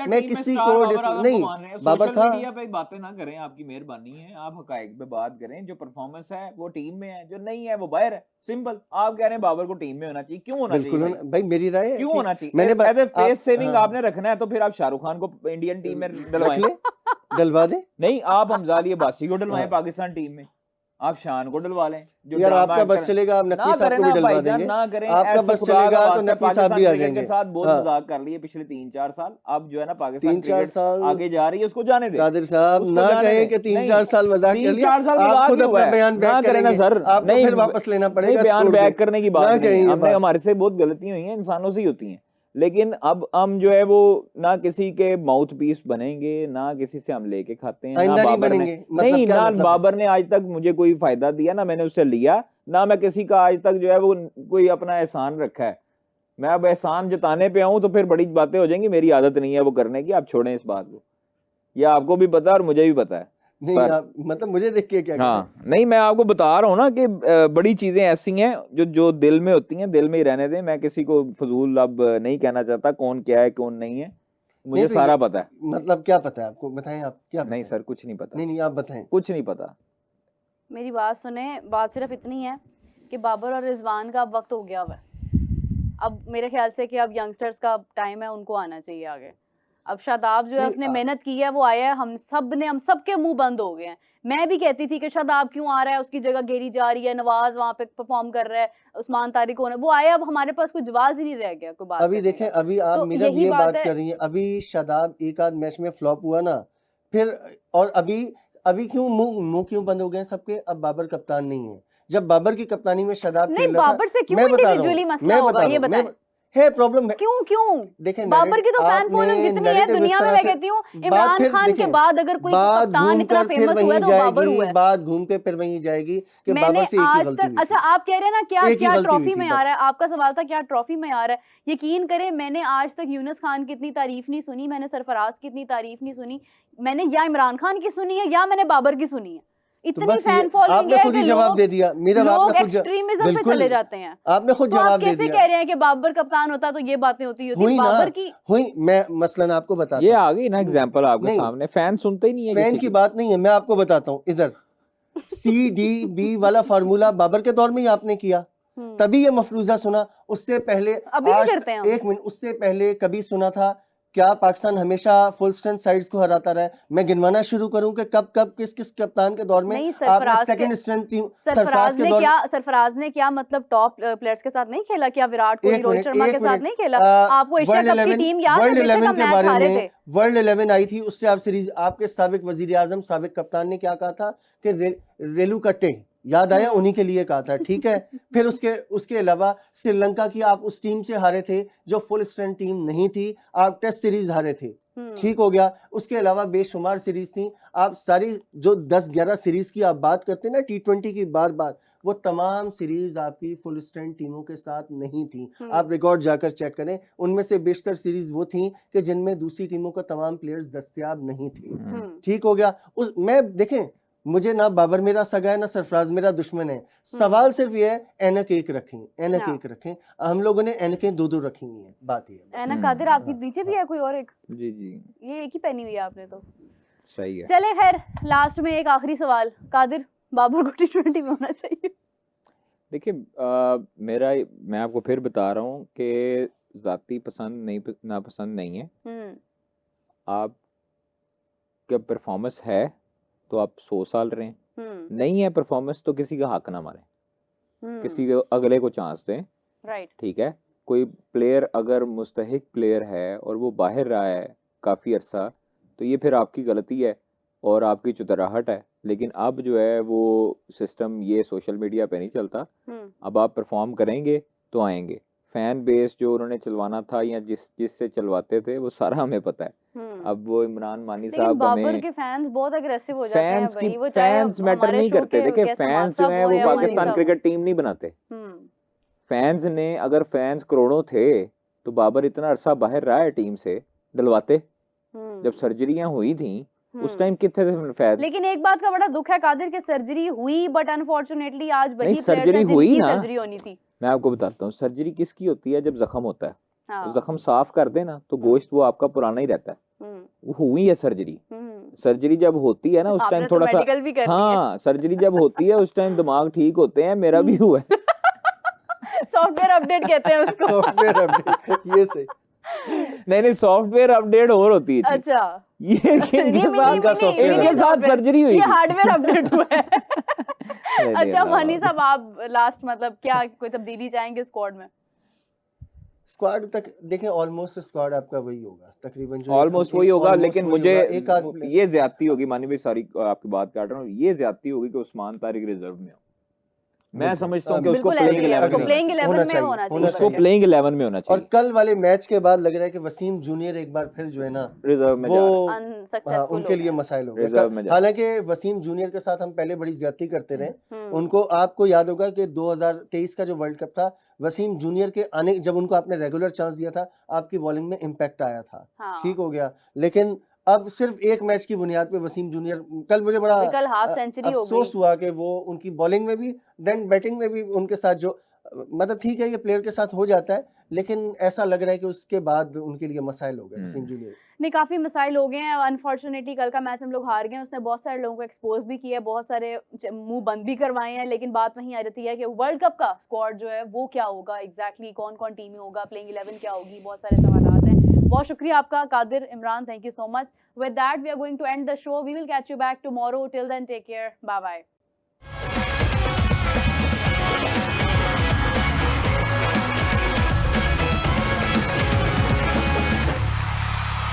[SPEAKER 3] मैं किसी को नहीं, बाबर था।
[SPEAKER 2] मीडिया पे बातें ना करें, आपकी मेहरबानी है, आप हकायक पे बात करें। जो परफॉर्मेंस है वो टीम में है, जो नहीं है वो बाहर है, सिंपल। आप कह रहे हैं बाबर को टीम में होना चाहिए, क्यों होना चाहिए
[SPEAKER 3] भाई? मेरी राय
[SPEAKER 2] क्यों होना चाहिए? एज ए फेस सेविंग आपने रखना है तो फिर आप शाहरुख खान को इंडियन टीम में
[SPEAKER 3] डलवा दे।
[SPEAKER 2] नहीं, आप हमजाली अब्बासी को डलवाएं पाकिस्तान टीम में, आप शान को डलवा लें।
[SPEAKER 3] जो यार आपका बस चलेगा, आप नक्की साहब को भी डलवा देंगे।
[SPEAKER 2] ना करें,
[SPEAKER 3] आपका बस चलेगा तो नक्की साहब भी आ जाएंगे।
[SPEAKER 2] के साथ बहुत मजाक कर लिए पिछले 3-4 साल, अब जो है ना पाकिस्तान
[SPEAKER 3] 3-4 साल
[SPEAKER 2] आगे जा रही है, उसको जाने दे।
[SPEAKER 3] कादिर साहब ना कहें कि 3-4 साल मजाक कर लिया, आप खुद अपना बयान बैक करेंगे सर, आपको फिर वापस लेना पड़ेगा।
[SPEAKER 2] बयान बैक करने की बात नहीं, हमने, हमारे से बहुत गलतियां हुई हैं, इंसानों से ही होती हैं, लेकिन अब हम जो है वो ना किसी के माउथ पीस बनेंगे, ना किसी से हम लेके खाते हैं, ना बाबर ने, नहीं, ना बाबर ने आज तक मुझे कोई फायदा दिया, ना मैंने उससे लिया, ना मैं किसी का आज तक जो है वो कोई अपना एहसान रखा है। मैं अब एहसान जताने पे आऊं तो फिर बड़ी बातें हो जाएंगी, मेरी आदत नहीं है वो करने की, आप छोड़ें इस बात को, ये आपको भी पता है और मुझे भी पता है।
[SPEAKER 3] नहीं, मतलब मुझे देख के क्या?
[SPEAKER 2] हाँ, नहीं, मैं आपको बता रहा हूँ ना कि बड़ी चीजें ऐसी हैं जो दिल में होती हैं, दिल में ही रहने दें। मैं किसी को फजूल अब नहीं कहना चाहता कौन क्या है कौन नहीं है, मुझे सारा पता है।
[SPEAKER 3] मतलब क्या पता है आपको? बताएं आप क्या?
[SPEAKER 2] नहीं सर, कुछ नहीं पता।
[SPEAKER 3] नहीं, आप बताएं।
[SPEAKER 2] कुछ नहीं पता।
[SPEAKER 1] मेरी बात सुने, बात सिर्फ इतनी है कि बाबर और रिजवान का अब वक्त हो गया है। अब मेरे ख्याल से कि अब यंगस्टर्स का टाइम है, उनको आना चाहिए आगे। अब शादाब जो है उसने मेहनत की है, वो आया है, हम सबके मुंह बंद हो गए हैं। मैं भी कहती थी कि शादाब क्यों आ रहा है, उसकी जगह घेरी जा रही है, नवाज वहाँ पे परफॉर्म कर रहा है, उस्मान तारिक होने, वो आया, अब हमारे पास कोई जवाब ही नहीं रह गया कोई बात।
[SPEAKER 3] अभी देखें, अभी आप मेरा ये बात कर रही हैं, अभी शादाब एक आध मैच में फ्लॉप हुआ ना, फिर और अभी क्यों मुंह क्यों बंद हो गए सबके? अब बाबर कप्तान नहीं है। जब बाबर की कप्तानी में शादाब
[SPEAKER 1] नहीं, बाबर से क्यों इंडिविजुअली मसला होगा, ये बताएं।
[SPEAKER 3] है प्रॉब्लम है।
[SPEAKER 1] क्यों देखें, बाबर की तो फैन फॉलोइंग जितनी है दुनिया में, मैं कहती हूँ इमरान खान के बाद अगर कोई कप्तान इतना फेमस हुआ है तो बाबर हुआ है।
[SPEAKER 3] बात घूम के फिर वहीं जाएगी कि बाबर से एक ही गलती हुई।
[SPEAKER 1] अच्छा, आप कह रहे हैं ना क्या ट्रॉफी में आ रहा है, आपका सवाल था क्या ट्रॉफी में आ रहा है। यकीन करें, मैंने आज तक यूनुस खान की इतनी तारीफ नहीं सुनी, मैंने सरफराज की इतनी तारीफ नहीं सुनी, मैंने या इमरान खान की सुनी है या मैंने बाबर की सुनी है। इतनी फैन फॉलोइंग है,
[SPEAKER 3] खुद ही जवाब दे दिया। मेरा
[SPEAKER 1] लोग एक्सट्रीमिज्म पे चले जाते हैं।
[SPEAKER 3] आपने खुद जवाब दे दिया।
[SPEAKER 1] कैसे कह रहे हैं कि बाबर कप्तान होता तो ये बातें होती बाबर की
[SPEAKER 3] हुई। मैं मसलन आपको बताता हूं,
[SPEAKER 2] ये आ गई ना एग्जांपल आपके सामने, फैन सुनते ही नहीं है।
[SPEAKER 3] फैन की बात नहीं है, मैं आपको बताता हूँ। इधर CDB वाला फार्मूला बाबर के दौर में ही आपने किया, तभी ये मफरूजा सुना। उससे पहले
[SPEAKER 1] अभी
[SPEAKER 3] आज
[SPEAKER 1] करते हैं
[SPEAKER 3] 1 मिनट, उससे पहले कभी सुना था क्या पाकिस्तान हमेशा फुल स्ट्रेंथ साइड्स को हराता रहा है? मैं गिनवाना शुरू करूं कि कब कब किस किस कप्तान के दौर में आपने सेकंड स्ट्रेंथ टीम
[SPEAKER 1] सरफराज ने क्या मतलब टॉप प्लेयर्स के साथ नहीं खेला? क्या विराट कोहली, रोहित शर्मा के साथ नहीं खेला? आपको एशिया कप की टीम याद है?
[SPEAKER 3] वर्ल्ड 11 के बारे में, वर्ल्ड 11 आई थी, उससे आप सीरीज, आपके साबिक वजीर आजम, साबिक कप्तान ने क्या कहा था कि रेलू कट्टे, याद आया? उन्हीं के लिए कहा था, ठीक है। फिर उसके अलावा श्रीलंका की आप उस टीम से हारे थे जो फुल स्ट्रेंथ टीम नहीं थी, आप टेस्ट सीरीज हारे थे, ठीक हो गया। उसके अलावा बेशुमार सीरीज थी, आप सारी जो 10-11 सीरीज की आप बात करते हैं ना T20 की, बार बार वो तमाम सीरीज आपकी फुल स्ट्रेंथ टीमों के साथ नहीं थी। आप रिकॉर्ड जाकर चेक करें, उनमें से बेशतर सीरीज वो थी कि जिनमें दूसरी टीमों का तमाम प्लेयर्स दस्तयाब नहीं थे, ठीक हो गया। मैं देखें, मुझे ना बाबर मेरा सगा है ना सरफराज मेरा दुश्मन है। सवाल सिर्फ ये है, ऐनक एक रखें, ऐनक एक रखें। हम लोगों ने ऐनकें 2-2 रखी हुई हैं, बात ये है।
[SPEAKER 1] ऐनक कादिर आपकी नीचे भी है कोई और एक?
[SPEAKER 2] जी जी,
[SPEAKER 1] ये एक ही पहनी हुई है आपने तो।
[SPEAKER 2] सही है।
[SPEAKER 1] चले खैर, लास्ट में एक आखिरी सवाल, कादिर बाबर को T20 में होना चाहिए?
[SPEAKER 2] देखिए मैं आपको फिर बता रहा हूँ कि जाती पसंद नहीं, नापसंद नहीं है। आप क्या परफॉर्मेंस है तो आप 100 साल रहें, नहीं है परफॉर्मेंस तो किसी का हक ना मारे, किसी को अगले को चांस दें,
[SPEAKER 1] राइट,
[SPEAKER 2] ठीक है। कोई प्लेयर अगर मुस्तहिक प्लेयर है और वो बाहर रहा है काफ़ी अरसा, तो ये फिर आपकी गलती है और आपकी चुतराहट है। लेकिन अब जो है वो सिस्टम ये सोशल मीडिया पे नहीं चलता। अब आप परफॉर्म करेंगे तो आएंगे। फैन बेस जो उन्होंने चलवाना था या जिससे चलवाते थे वो सारा हमें पता है। अब वो इमरान मानी साहब,
[SPEAKER 1] बाबर के फैंस बहुत अग्रेसिव हो जाते हैं भाई, वो
[SPEAKER 2] फैंस मैटर नहीं करते। देखिए फैंस जो है वो पाकिस्तान क्रिकेट टीम नहीं बनाते। फैंस ने, अगर फैंस करोड़ों थे तो बाबर इतना अरसा बाहर रहा है टीम से, डलवाते। जब सर्जरियां हुई थी उस टाइम कितने थे फैंस?
[SPEAKER 1] लेकिन एक बात का बड़ा दुख है कादिर के सर्जरी हुई, बट अनफॉर्चुनेटली आज वही
[SPEAKER 2] सर्जरी हुई ना,
[SPEAKER 1] सर्जरी होनी थी।
[SPEAKER 2] मैं आपको बताता हूँ सर्जरी किसकी होती है, जब जख्म होता है। तो जख्म साफ कर देना तो गोश्त वो आपका पुराना ही रहता है। वो हुई है सर्जरी। सर्जरी जब होती है ना उस टाइम थोड़ा सा, हाँ सर्जरी जब होती है उस टाइम दिमाग ठीक होते हैं, मेरा भी हुआ है।
[SPEAKER 1] सॉफ्टवेयर अपडेट कहते हैं उसको।
[SPEAKER 3] सॉफ्टवेयर अपडेट, ये सही।
[SPEAKER 2] नहीं सॉफ्टवेयर अपडेट और होती है।
[SPEAKER 1] अच्छा,
[SPEAKER 2] ये इनके साथ सर्जरी हुई,
[SPEAKER 1] ये हार्डवेयर अपडेट हुआ है। अच्छा मानी साहब, आप लास्ट मतलब क्या कोई तब्दीली चाहेंगे स्क्वाड में?
[SPEAKER 3] स्क्वाड तक देखें, ऑलमोस्ट स्क्वाड आपका वही होगा तकरीबन, जो
[SPEAKER 2] ऑलमोस्ट वही होगा। लेकिन मुझे ये ज्यादती होगी, मानी भाई सॉरी आपकी बात काट रहा हूँ, ये ज्यादती होगी कि उस्मान तारिक रिजर्व में हो। मैं समझता हूँ कि उसको प्लेइंग 11 में होना चाहिए, उसको प्लेइंग 11 में होना चाहिए।
[SPEAKER 3] और कल वाले मैच के बाद लग रहा है कि वसीम जूनियर एक बार फिर जो है ना रिजर्व में वो उनके लिए मसाइल हो गए। हालांकि वसीम जूनियर के साथ हम पहले बड़ी ज्यादती करते रहे। उनको, आपको याद होगा कि 2023 का जो वर्ल्ड कप था, वसीम जूनियर के आने, जब उनको आपने रेगुलर चांस दिया था, आपकी बॉलिंग में इम्पैक्ट आया था, ठीक हो गया। लेकिन अब सिर्फ एक मैच की बुनियाद पे वसीम जूनियर, कल मुझे बड़ा अफसोस हुआ कि वो उनकी बॉलिंग में भी देन बैटिंग में भी उनके साथ जो, मतलब ठीक है ये प्लेयर के साथ हो जाता है, लेकिन ऐसा लग रहा है कि उसके बाद उनके लिए मसाइल हो गए वसीम जूनियर।
[SPEAKER 1] नहीं, काफी मसाइल हो गए हैं। अनफॉर्चुनेटली कल का मैच हम लोग हार गए। उसने बहुत सारे लोगों को एक्सपोज भी किया है, बहुत सारे मुंह बंद भी करवाए हैं। लेकिन बात वहीं आ जाती है कि वर्ल्ड कप का स्क्वाड जो है वो क्या होगा एग्जैक्टली, कौन कौन टीम में होगा, प्लेइंग 11 क्या होगी, बहुत सारे सवाल हैं। बहुत शुक्रिया आपका Qadir, Imran, thank you so much. With that, we are going to end the show. We will catch you back tomorrow. Till then, take care. Bye-bye.